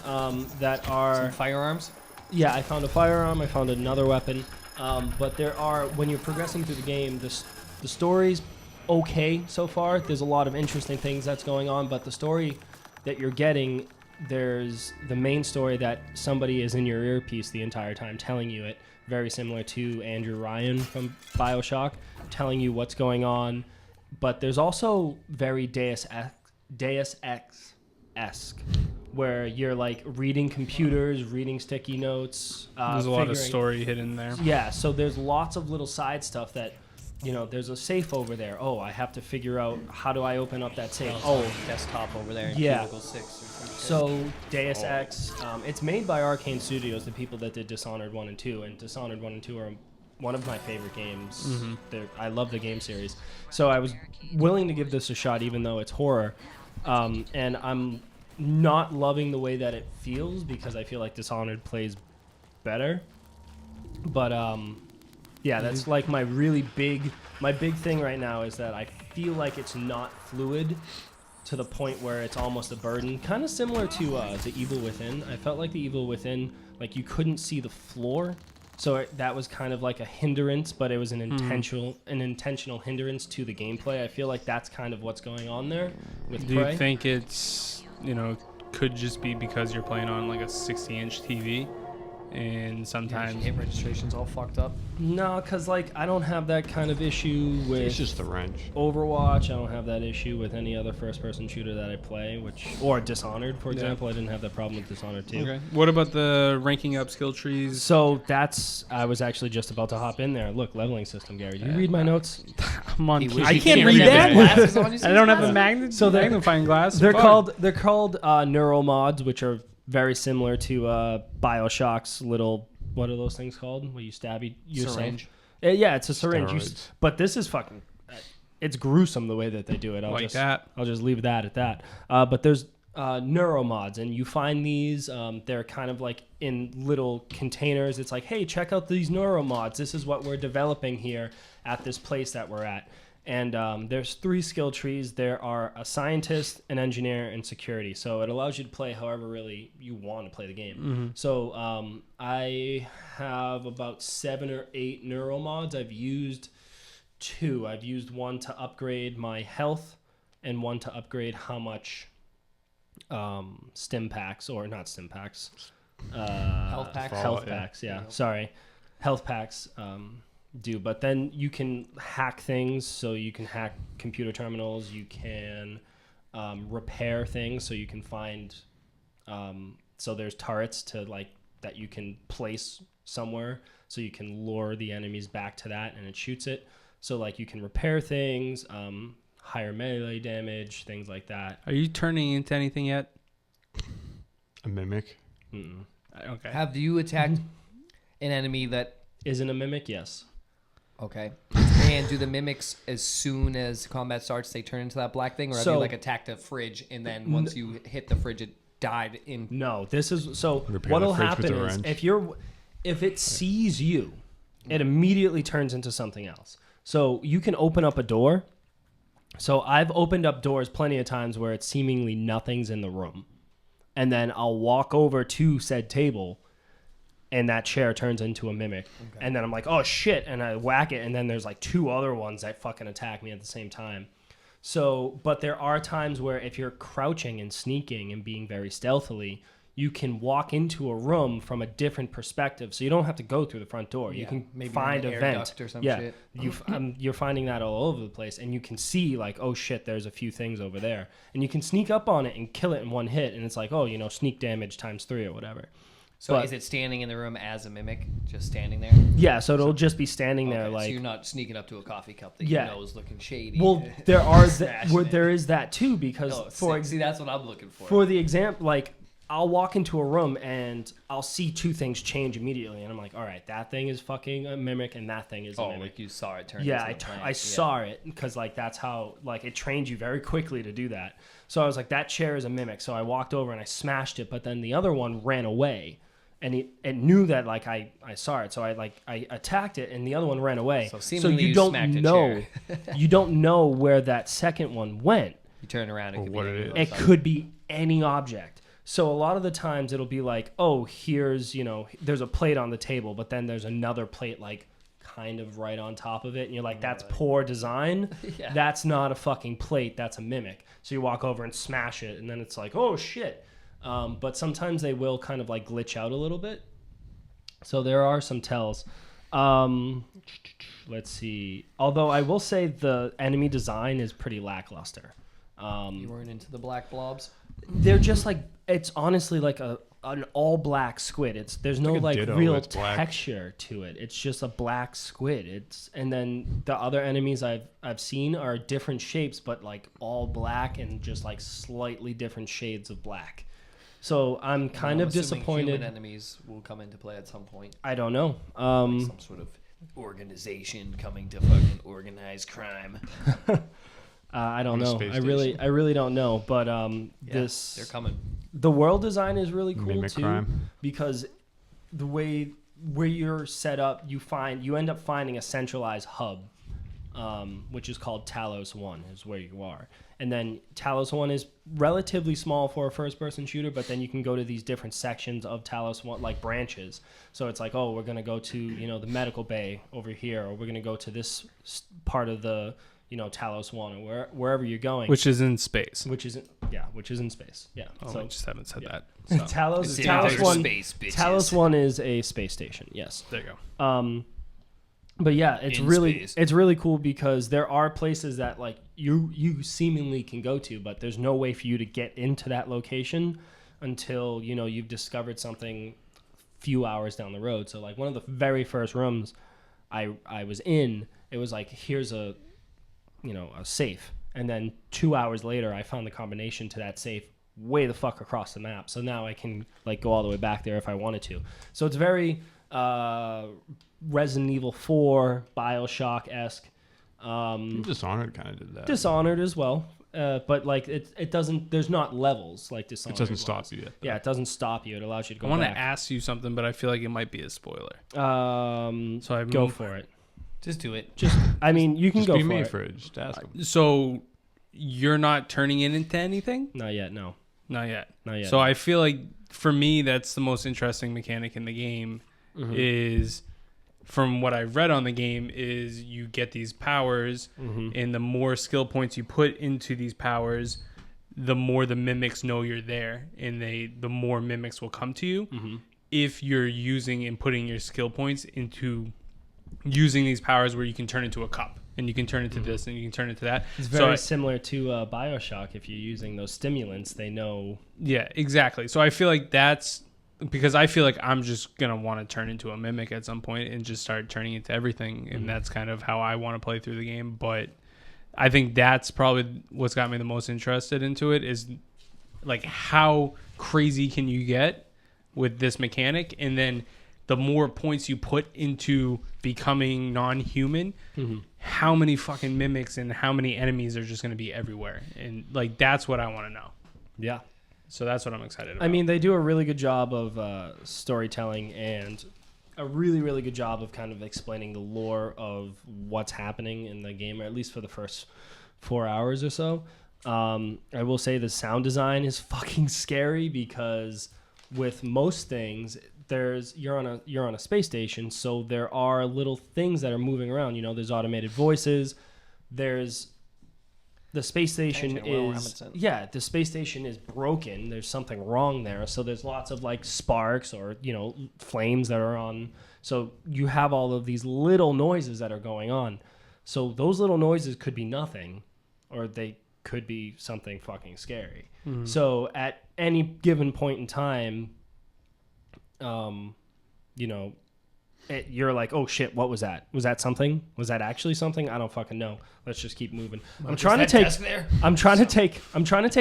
that are. Some firearms? Yeah, I found a firearm. I found another weapon. But there are when you're progressing through the game, the story's okay so far. There's a lot of interesting things that's going on, but the story that you're getting, there's the main story that somebody is in your earpiece the entire time telling you it, very similar to Andrew Ryan from BioShock, telling you what's going on. But there's also very Deus Ex-esque, where you're like reading computers, reading sticky notes. There's a lot of figuring- story hidden there. Yeah, so there's lots of little side stuff that, there's a safe over there. Oh, I have to figure out how do I open up that safe. Oh, Desktop over there in Yeah. Cubicle 6 or something. so Deus Ex, it's made by Arcane Studios, the people that did Dishonored 1 and 2, and Dishonored 1 and 2 are one of my favorite games. I love the game series. So I was willing to give this a shot even though it's horror. And I'm not loving the way that it feels because I feel like Dishonored plays better. But yeah, that's like my big thing right now is that I feel like it's not fluid to the point where it's almost a burden. Kind of similar to The Evil Within. I felt like The Evil Within, like you couldn't see the floor. So that was kind of like a hindrance, but it was an intentional hindrance to the gameplay. I feel like that's kind of what's going on there with Do Prey. you think it's, could just be because you're playing on like a 60-inch TV and sometimes hit registration's all fucked up. No, because like I don't have that kind of issue with It's just the wrench. Overwatch. I don't have that issue with any other first-person shooter that I play, or Dishonored, for example. I didn't have that problem with Dishonored too. Okay. What about the ranking up skill trees? So I was actually just about to hop in there. Look, leveling system, Gary. Do you read my notes? I'm on. I can't read that. Glasses on, you see I don't have his the glasses? So they're- magnifying glass. They're Fuck. called neuro mods, which are very similar to BioShock's little. What are those things called? Where you stab yourself? Syringe. Yeah, it's a syringe. Steroids. But this is fucking. It's gruesome the way that they do it. Like that. I'll just leave that at that. But there's neuro mods, and you find these. They're kind of like in little containers. It's like, hey, check out these neuro mods. This is what we're developing here at this place that we're at. And there's 3 skill trees. There are a scientist, an engineer, and security. So it allows you to play however really you want to play the game. So I have about 7 or 8 neuro mods. I've used 2. I've used one to upgrade my health and one to upgrade how much stim packs, or not stim packs. Health packs? Health yeah. packs, yeah. Sorry. Health packs do. But then you can hack things. So you can hack computer terminals. You can repair things. So you can find... so there's turrets that you can place somewhere. So you can lure the enemies back to that and it shoots it. So like you can repair things, higher melee damage, things like that. Are you turning into anything yet? A mimic. Okay. Have you attacked an enemy that... Isn't a mimic? Yes. Okay. And do the mimics, as soon as combat starts, they turn into that black thing? Or have So- you attacked a fridge and then once you hit the fridge, it died in... No, this is so. Repair What'll the fridge with happen a is wrench. if it sees you, it immediately turns into something else. So you can open up a door. So I've opened up doors plenty of times where it's seemingly nothing's in the room, and then I'll walk over to said table, and that chair turns into a mimic, and then I'm like, oh shit, and I whack it, and then there's like 2 other ones that fucking attack me at the same time. So, but there are times where if you're crouching and sneaking and being very stealthily, you can walk into a room from a different perspective, so you don't have to go through the front door. You can maybe find an a air vent duct or some yeah shit. you're finding that all over the place, and you can see like, oh shit, there's a few things over there, and you can sneak up on it and kill it in one hit, and it's like, oh, sneak damage times 3 or whatever. So But- is it standing in the room as a mimic, just standing there? Yeah, so it'll just be standing there Okay, like so you're not sneaking up to a coffee cup that Yeah. you know is looking shady. well there are Smashing it. there is that too, because Oh, for see, that's what I'm looking for. for the example, like I'll walk into a room and I'll see 2 things change immediately, and I'm like, all right, that thing is fucking a mimic and that thing is a mimic. like you saw it turn. Yeah, into a plant. I saw it, because like that's how, like, it trains you very quickly to do that. So I was like, that chair is a mimic. So I walked over and I smashed it, but then the other one ran away, and it knew that like I saw it. So I attacked it, and the other one ran away. So seemingly you don't smacked a know chair. you don't know where that second one went. You turn around, it Or could what be it anyone It else. could be any object. So a lot of the times it'll be like, oh, here's, there's a plate on the table, but then there's another plate like kind of right on top of it, and you're like, that's poor design. Yeah. That's not a fucking plate, that's a mimic. So you walk over and smash it, and then it's like, oh shit. But sometimes they will kind of like glitch out a little bit. So there are some tells. Let's see. Although I will say the enemy design is pretty lackluster. You weren't into the black blobs. They're just like, it's honestly like an all black squid. There's no like a like ditto, real it's black. texture to it. It's just a black squid. And then the other enemies I've seen are different shapes, but like all black and just like slightly different shades of black. So I'm kind of assuming disappointed. Human enemies will come into play at some point. I don't know. Some sort of organization coming to fucking organize crime. I don't On a know. space I really don't know. But They're coming. the world design is really cool Mimic too, crime. because the way where you're set up, you end up finding a centralized hub, which is called Talos 1, is where you are. And then Talos 1 is relatively small for a first-person shooter, but then you can go to these different sections of Talos 1, like branches. So it's like, oh, we're going to go to, the medical bay over here, or we're going to go to this part of the, Talos 1, or wherever you're going. Which is in space. Which is in space. Yeah. Oh, so I just haven't said that. Talos outer 1 space, bitches. Talos 1 is a space station. Yes. There you go. But yeah, it's In really space. it's really cool, because there are places that like you seemingly can go to, but there's no way for you to get into that location until you've discovered something a few hours down the road. So like one of the very first rooms I was in, it was like, here's a safe, and then 2 hours later I found the combination to that safe way the fuck across the map. So now I can like go all the way back there if I wanted to. So it's very Resident Evil 4, BioShock-esque. Dishonored kind of did that. Dishonored as well. But like it doesn't, there's not levels like Dishonored. It doesn't was. stop you yet. Yeah, it doesn't stop you. It allows you to go I want to back. ask you something, but I feel like it might be a spoiler. So go for it. Just do it. I mean, you can Just go be for made it. for it. Just ask them. So you're not turning it into anything? Not yet, no. Not yet. Not yet. So I feel like for me, that's the most interesting mechanic in the game. Is, from what I've read on the game, is you get these powers, and the more skill points you put into these powers, the more the mimics know you're there, and the more mimics will come to you. If you're using and putting your skill points into using these powers where you can turn into a cup, and you can turn into this, and you can turn into that. It's very similar to BioShock. If you're using those stimulants, they know. Yeah, exactly. So I feel like that's because I feel like I'm just going to want to turn into a mimic at some point and just start turning into everything. And that's kind of how I want to play through the game. But I think that's probably what's got me the most interested into it, is like, how crazy can you get with this mechanic? And then the more points you put into becoming non-human, how many fucking mimics and how many enemies are just going to be everywhere. And like, that's what I want to know. Yeah. So that's what I'm excited about. I mean, they do a really good job of storytelling, and a really, really good job of kind of explaining the lore of what's happening in the game, or at least for the first 4 hours or so. I will say the sound design is fucking scary, because with most things, you're on a space station, so there are little things that are moving around. There's automated voices, there's the space station Changing Will is Robinson. the space station is broken. There's something wrong there. So there's lots of like sparks or flames that are on. So you have all of these little noises that are going on. So those little noises could be nothing, or they could be something fucking scary. So at any given point in time, you're like, oh shit, what was that? Was that something? Was that actually something? I don't fucking know. Let's just keep moving. I'm trying to take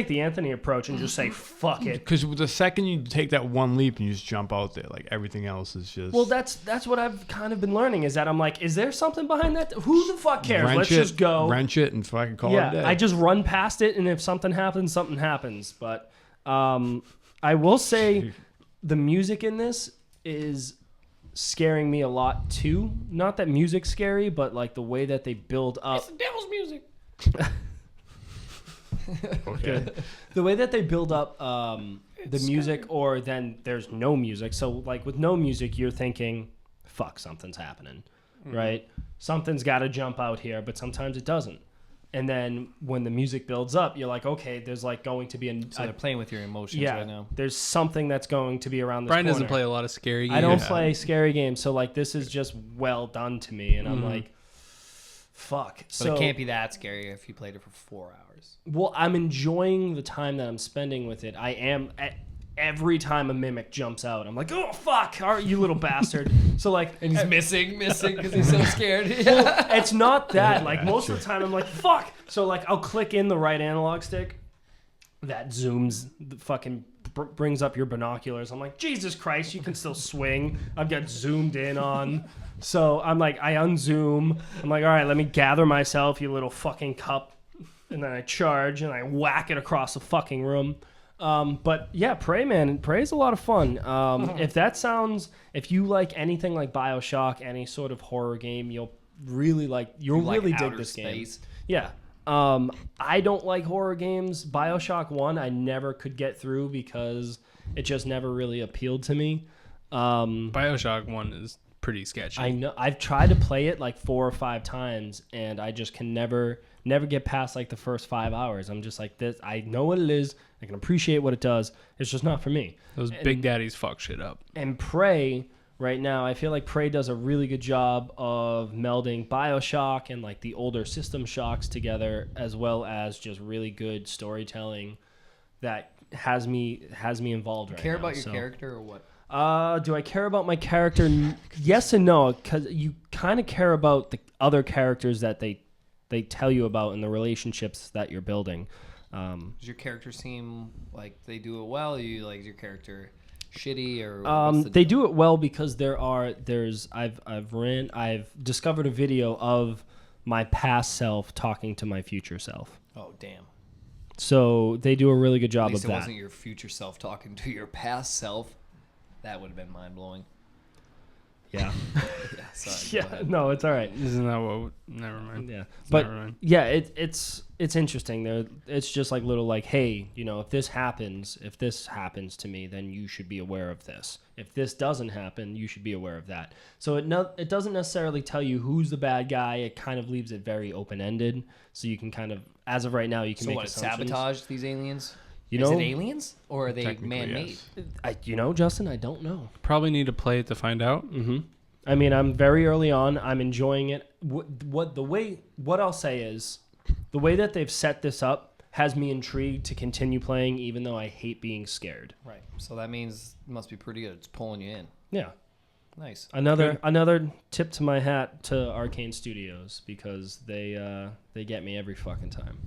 the Anthony approach and just say fuck it. Because the second you take that one leap and you just jump out there, like everything else is just. Well, that's what I've kind of been learning is that I'm like, is there something behind that? Who the fuck cares? Let's just go. Wrench it and fucking call it a day. I just run past it, and if something happens, something happens. But I will say the music in this is scaring me a lot too. Not that music's scary, but like the way that they build up. It's the devil's music. Okay. The way that they build up the music, or then there's no music. So like with no music, you're thinking, fuck, something's happening, right? Something's got to jump out here, but sometimes it doesn't. And then when the music builds up, you're like, okay, there's like going to be So they're playing with your emotions right now. there's something that's going to be around this Brian doesn't corner. play a lot of scary games. I don't play scary games, so like this is just well done to me, and I'm like, fuck. But it can't be that scary if you played it for 4 hours. Well, I'm enjoying the time that I'm spending with it. I am. Every time a mimic jumps out, I'm like, oh fuck, you little bastard. So like, And he's missing because he's so scared. well, it's not that. Like most of the time, I'm like, fuck. So like, I'll click in the right analog stick. That zooms, the fucking brings up your binoculars. I'm like, Jesus Christ, you can still swing. I've got zoomed in on. So I'm like, I unzoom. I'm like, all right, let me gather myself, you little fucking cup. And then I charge and I whack it across the fucking room. But yeah, Prey, man. Prey is a lot of fun. If you like anything like BioShock, any sort of horror game, you'll really really dig outer this space. game. Yeah. I don't like horror games. BioShock 1, I never could get through because it just never really appealed to me. BioShock 1 is pretty sketchy. I know I've tried to play it like 4 or 5 times and I just can never get past like the first 5 hours. I'm just like this. I know what it is. I can appreciate what it does. It's just not for me. Those big daddies fuck shit up. And Prey right now, I feel like Prey does a really good job of melding BioShock and like the older System Shocks together, as well as just really good storytelling that has me involved right now. Care about your character or what? Do I care about my character? Yes and no, because you kind of care about the other characters that they tell you about and the relationships that you're building. Does your character seem like they do it well? You like your character shitty or? They do it well because I've discovered a video of my past self talking to my future self. Oh damn! So they do a really good job At least of it that. wasn't your future self talking to your past self. That would have been mind blowing. Yeah. Yeah, sorry. Go Yeah. ahead. No, it's all right. Isn't that what? Never mind. Yeah, Never but mind. yeah, it's interesting. There, it's just like little like, hey, if this happens to me, then you should be aware of this. If this doesn't happen, you should be aware of that. So it doesn't necessarily tell you who's the bad guy. It kind of leaves it very open ended. So you can kind of, as of right now, you can So make what? assumptions. Sabotage these aliens? You Is know, it aliens or are they Technically, man-made? yes. Justin, I don't know. Probably need to play it to find out. Mm-hmm. I mean, I'm very early on. I'm enjoying it. What I'll say is, the way that they've set this up has me intrigued to continue playing, even though I hate being scared. Right. So that means it must be pretty good. It's pulling you in. Yeah. Nice. Another tip to my hat to Arcane Studios because they get me every fucking time.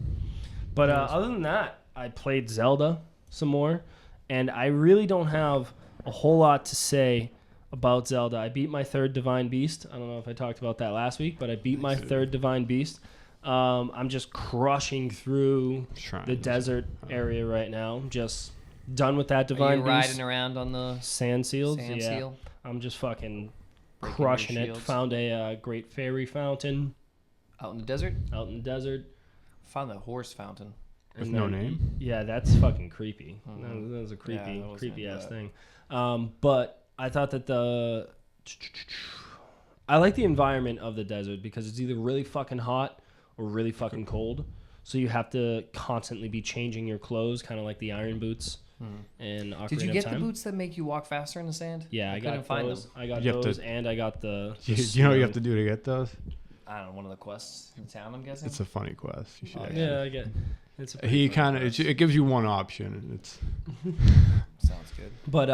But other than that, I played Zelda some more, and I really don't have a whole lot to say about Zelda. I beat my third Divine Beast. I don't know if I talked about that last week, but I beat my third Divine Beast. I'm just crushing through the desert area right now. Just done with that Divine Are you Beast. riding around on the Sand seals? sand Yeah. seal? I'm just fucking Breaking crushing your it. shields? Found a great fairy fountain Out in the desert? out in the desert. Found the horse fountain. With And no then- name? Yeah, that's fucking creepy. Mhm. That was a creepy, that wasn't creepy ass bad. thing. But I thought that I like the environment of the desert because it's either really fucking hot or really fucking cold. so you have to constantly be changing your clothes, kind of like the iron boots. And Did you get the boots that make you walk faster in the sand? Yeah, I couldn't got find those. them. I got You have those, to- and I got the. You know what you have to do to get those? I don't know, one of the quests in town, I'm guessing. It's a funny quest. You should Oh, actually- Yeah, I get. It's a pretty He fun kind of quest. it gives you one option. And it's Sounds good. But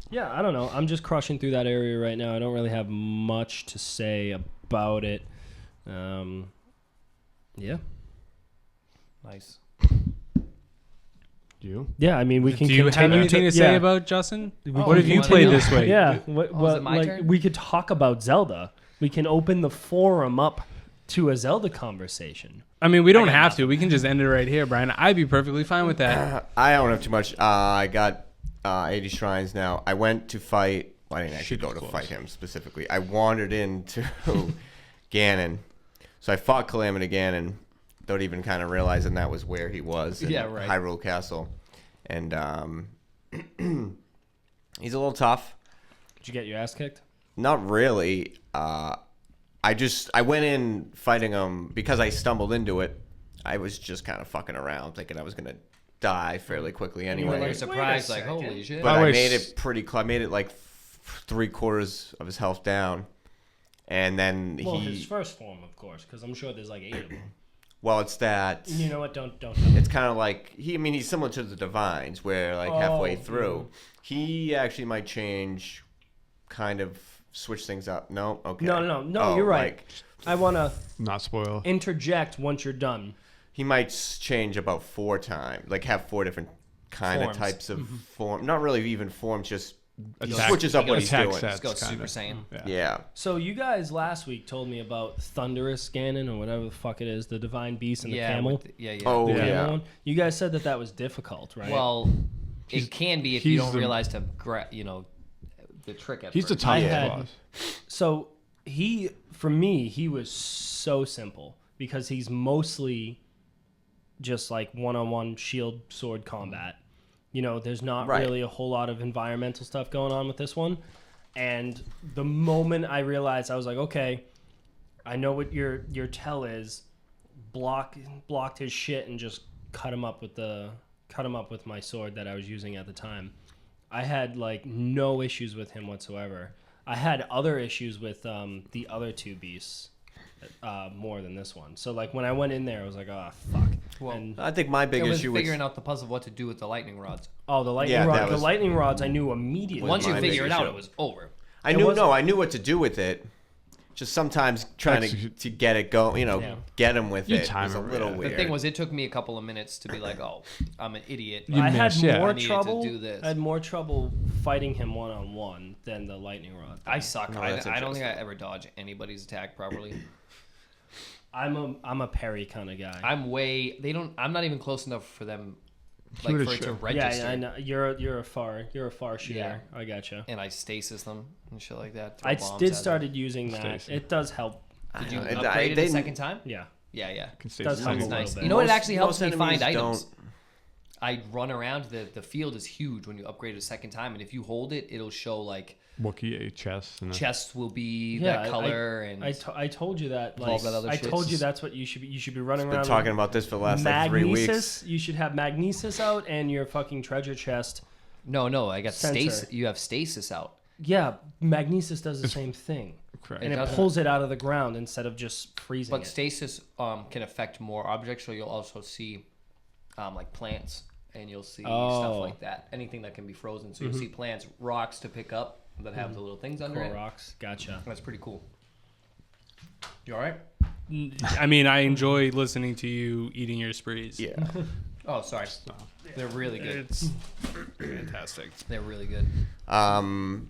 yeah, I don't know. I'm just crushing through that area right now. I don't really have much to say about it. Yeah. Nice. you. Yeah, I mean, we can Do you have continue anything to say about Justin? What have you wanna played know? this week? Yeah, is what it my like turn? we could talk about Zelda. We can open the forum up to a Zelda conversation. I mean, we don't got have nothing. to. We can just end it right here, Brian. I'd be perfectly fine with that. I don't have too much. I got 80 shrines now. I went to fight. Well, I didn't actually Shit go is to close. fight him specifically. I wandered into Ganon. So I fought Calamity Ganon, without even kind of realizing that was where he was in Yeah, right. Hyrule Castle. And he's a little tough. Did you get your ass kicked? Not really. I went in fighting him because I stumbled into it. I was just kind of fucking around, thinking I was gonna die fairly quickly You were anyway. like Wait a surprised, like, second. holy shit. But I Always- made it pretty close. I made it like 3/4 of his health down, and then Well, his first form, of course, because I'm sure there's like 8 of them. Well, it's that. You know what? Don't. It's kind of like he's similar to the Divines, where like halfway through, he actually might change, kind of switch things up. No, okay. No. Oh, You're right. like, I want to Not spoil. interject once you're done. he might change about 4 times, like have 4 different kind of Forms. types of form. Not really even forms, just he Attack- switches up what he's attack doing. sets, Let's go kinda. Super Saiyan. Yeah. So you guys last week told me about Thunderous Ganon or whatever the fuck it is, the Divine Beast and the camel. Yeah. Oh, The yeah. camel one. You guys said that was difficult, right? Well, it can be if you he's don't the- realize to the trick at He's the first. top I had- boss. So for me, he was so simple because he's mostly just like one-on-one shield sword combat. You know, there's not Right. really a whole lot of environmental stuff going on with this one. And the moment I realized, I was like, okay, I know what your tell is. Blocked his shit and just cut him up with my sword that I was using at the time. I had like no issues with him whatsoever. I had other issues with the other 2 beasts more than this one. So like when I went in there, I was like, oh fuck. Well, And I think my big it was issue figuring with out the puzzle of what to do with the lightning rods. the lightning Yeah, rod. that The was- lightning rods I knew immediately. Once you my figure big it out, issue. it was over. I It knew wasn't- I knew what to do with it. Just sometimes trying Execute. to get it go, Yeah. get him with You it time was a it, little yeah. weird. The thing was, it took me a couple of minutes to be like, oh, I'm an idiot. You I had missed, yeah. more I needed to trouble. do this. I had more trouble fighting him one-on-one than the lightning rod. I suck. No, I that's don't think I interesting. ever dodge anybody's attack properly. I'm a parry kind of guy. I'm not even close enough for them, like Shoot a for it to shot. register. Yeah, I know. You're a far shooter. Yeah. I gotcha. And I stasis them and shit like that. throw I bombs did at started using that. Stacy. It does help. them. Did you I- upgrade it they- a second time? Yeah. Yeah. Can stay Does the help same. a Nice. little bit. You know what? It Most- actually helps me most find enemies items. don't- I run around. The field is huge when you upgrade it a second time, and if you hold it, it'll show like Wookiee chest. And chests will be Yeah, that color and I told you that. All Like, that other I shit. told you that's what you should be. You should be running been around. talking with about this for the last like 3 weeks. Magnesis. You should have Magnesis out and your fucking treasure chest. no. I got Sensor. stasis. You have stasis out. Yeah, Magnesis does the same thing, Correct. and it doesn't. pulls it out of the ground instead of just freezing But it. stasis can affect more objects, so you'll also see like plants, and you'll see Oh. stuff like that. Anything that can be frozen. So you'll see plants, rocks to pick up that have the little things under Coral it. rocks. Gotcha. That's pretty cool. You all right? I mean, I enjoy listening to you eating your sprees. Yeah. Oh, sorry. They're really good. It's fantastic. They're really good. I don't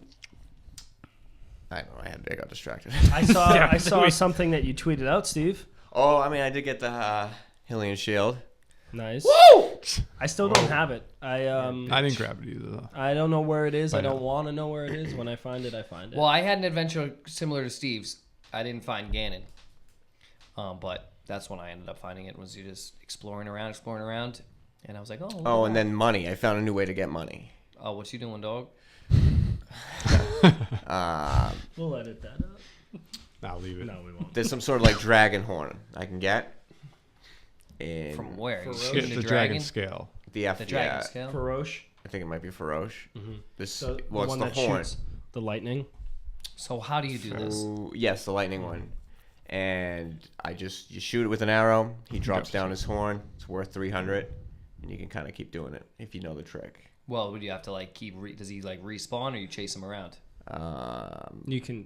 know. I got distracted. I saw Yeah, I saw we- something that you tweeted out, Steve. Oh, I mean, I did get the Hylian shield. Nice. I still don't have it. I didn't grab it either. Though. I don't know where it is. I Why don't not? want to know where it is. When I find it, I find it. Well, I had an adventure similar to Steve's. I didn't find Ganon. But that's when I ended up finding it, was you just exploring around. And I was like, oh. look Oh, at and that. then money. I found a new way to get money. Oh, what you doing, dog? We'll edit that out. I'll leave it. No, we won't. There's some sort of like dragon horn I can get. in From where? You Feroz? shooting It's the the dragon? dragon scale. the F. The dragon Yeah, scale? Feroz. I think it might be Feroz. This So well, it's one the that horn. shoots the lightning. So how do you do this? Oh, yes, the lightning one. And you shoot it with an arrow. He drops down his horn. It's worth 300, and you can kind of keep doing it if you know the trick. Well, would you have to like does he like respawn or you chase him around? You can.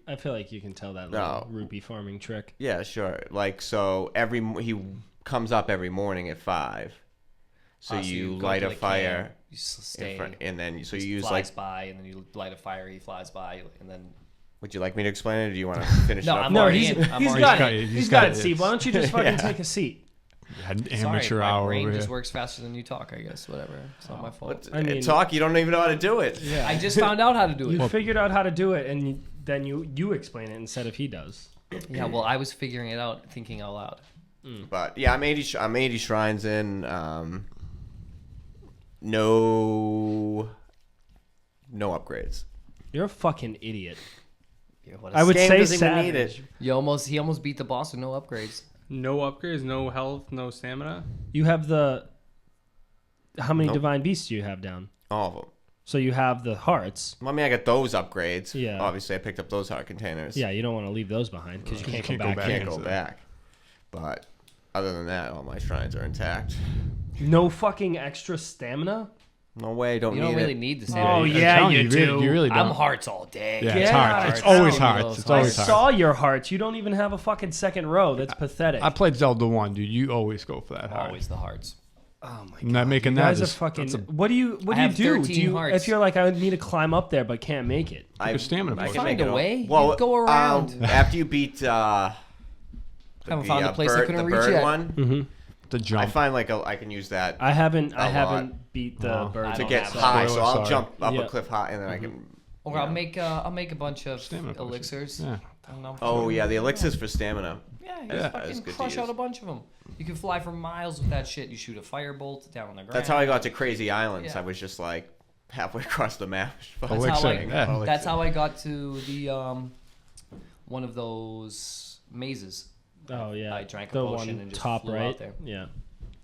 I feel like you can tell that little rupee farming trick. Yeah, sure. Like so, he comes up every morning at 5. So you go light to a the fire camp, you stay, in front, and then so you he use flies like. by, and then you light a fire. He flies by, and then Would you like me to explain it, or do you want to finish No, it up? I'm No, already he's in. I'm already got got it. it. He's got it. Steve, why don't you just fucking Yeah. take a seat? Had an Sorry, amateur my hour brain over just here. works faster than you talk. I guess whatever. It's not my fault. I mean- Talk. You don't even know how to do it. Yeah. I just found out how to do You it. figured out how to do it, and then you explain it instead of he does. Yeah, well, I was figuring it out, thinking out loud. But yeah, I'm 80 shrines in. No upgrades. You're a fucking idiot. Yeah, what I would Game say doesn't even need savage. it. he almost beat the boss with no upgrades. No upgrades, no health, no stamina. You have the. How many Nope. divine beasts do you have down? All of them. So you have the hearts. Well, I mean, I got those upgrades. Yeah. Obviously, I picked up those heart containers. Yeah, you don't want to leave those behind because you can't, can't go go back. back. here. Can't go back. But other than that, all my shrines are intact. No fucking extra stamina. No way. Don't You need don't really it. need the Oh, stamina. I'm yeah, telling you really- do. You really don't. I'm hearts all day. Yeah, Get it's out hearts. of It's town. always Give me hearts. those It's I always hearts. hearts. saw your hearts. You don't even have a fucking second row. That's pathetic. I played Zelda 1, dude. You always go for that heart. Always the hearts. Oh my I'm not making you that. guys are It's- fucking. that's a What do you I have do? 13 Do you hearts. if you're like I need to climb up there but can't make it? a stamina I potion. can Find make a it way. You Well, go around. after you beat Haven't found a place I bird, couldn't the reach bird yet. one, Mm-hmm. the I jump. find like I can use that I haven't A haven't beat the Oh. bird I to don't get have that. high. So I'll Sorry. jump up Yeah. a cliff high, and then I can. Or I'll make a bunch of Stamina potion. elixirs. Yeah. And I'll- Oh yeah, the elixirs for stamina. Yeah, you Yeah, just that's fucking good to crush use. out a bunch of them. You can fly for miles with that shit. You shoot a firebolt down on the ground. That's how I got to Crazy Islands. Yeah. I was just like halfway across the map. That's Elixir, how I. yeah. That's how I got to the one of those mazes. Oh yeah, I drank a the potion one and just top flew out right. there. Yeah,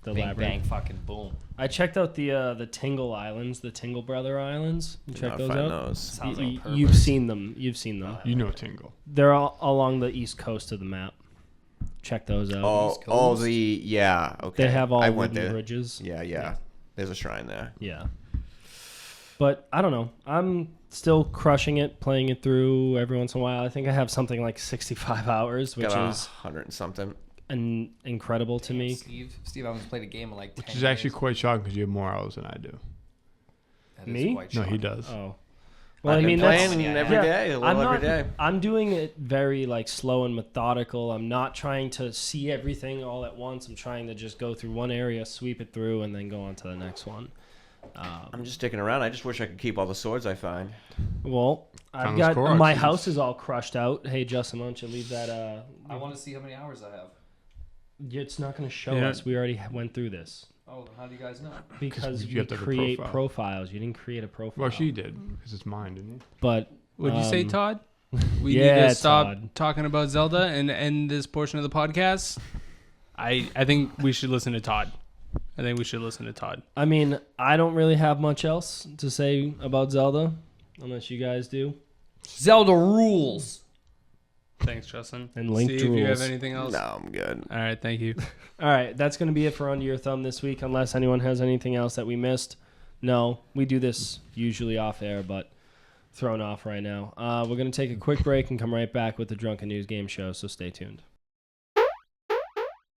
the Bang labyrinth. bang, fucking boom. I checked out the Tingle Islands, the Tingle Brother Islands. You check those out. Those. Sounds like a pervert. You've seen them. You've seen them. You know Tingle. They're all along the east coast of the map. Check those out. Oh, East all Coast. yeah. Okay. They have all I went wooden there. bridges. Yeah. There's a shrine there. Yeah. But I don't know. I'm still crushing it, playing it through every once in a while. I think I have something like 65 hours, which Got is 100 and something. incredible to me. Steve, I haven't played a game in like 10 Which is actually years. quite shocking because you have more hours than I do. That is Me? quite No, he shocking. does. Oh. Well, I've I mean, been that's playing yeah, every day, a I'm little not, every day. I'm doing it very like slow and methodical. I'm not trying to see everything all at once. I'm trying to just go through one area, sweep it through, and then go on to the next one. I'm just sticking around. I just wish I could keep all the swords I find. Well, I've Found got Korok my seeds. house is all crushed out. Hey, Justin, why don't you leave that? I want to see how many hours I have. It's not going to show Yeah. us. We already went through this Oh, how do you guys know? because you you have to have a create profile. profiles. You didn't create a profile. Well, she did because it's mine, didn't you? But Would you say, Todd? We yeah, need to stop Todd. talking about Zelda and end this portion of the podcast. I think we should listen to Todd. I mean, I don't really have much else to say about Zelda, unless you guys do. Zelda rules. Thanks, Justin. And Link See if you have drools. anything else. No, I'm good. All right, thank you. All right, that's going to be it for Under Your Thumb this week, unless anyone has anything else that we missed. No, we do this usually off air, but thrown off right now. We're going to take a quick break and come right back with the Drunken News Game Show, so stay tuned.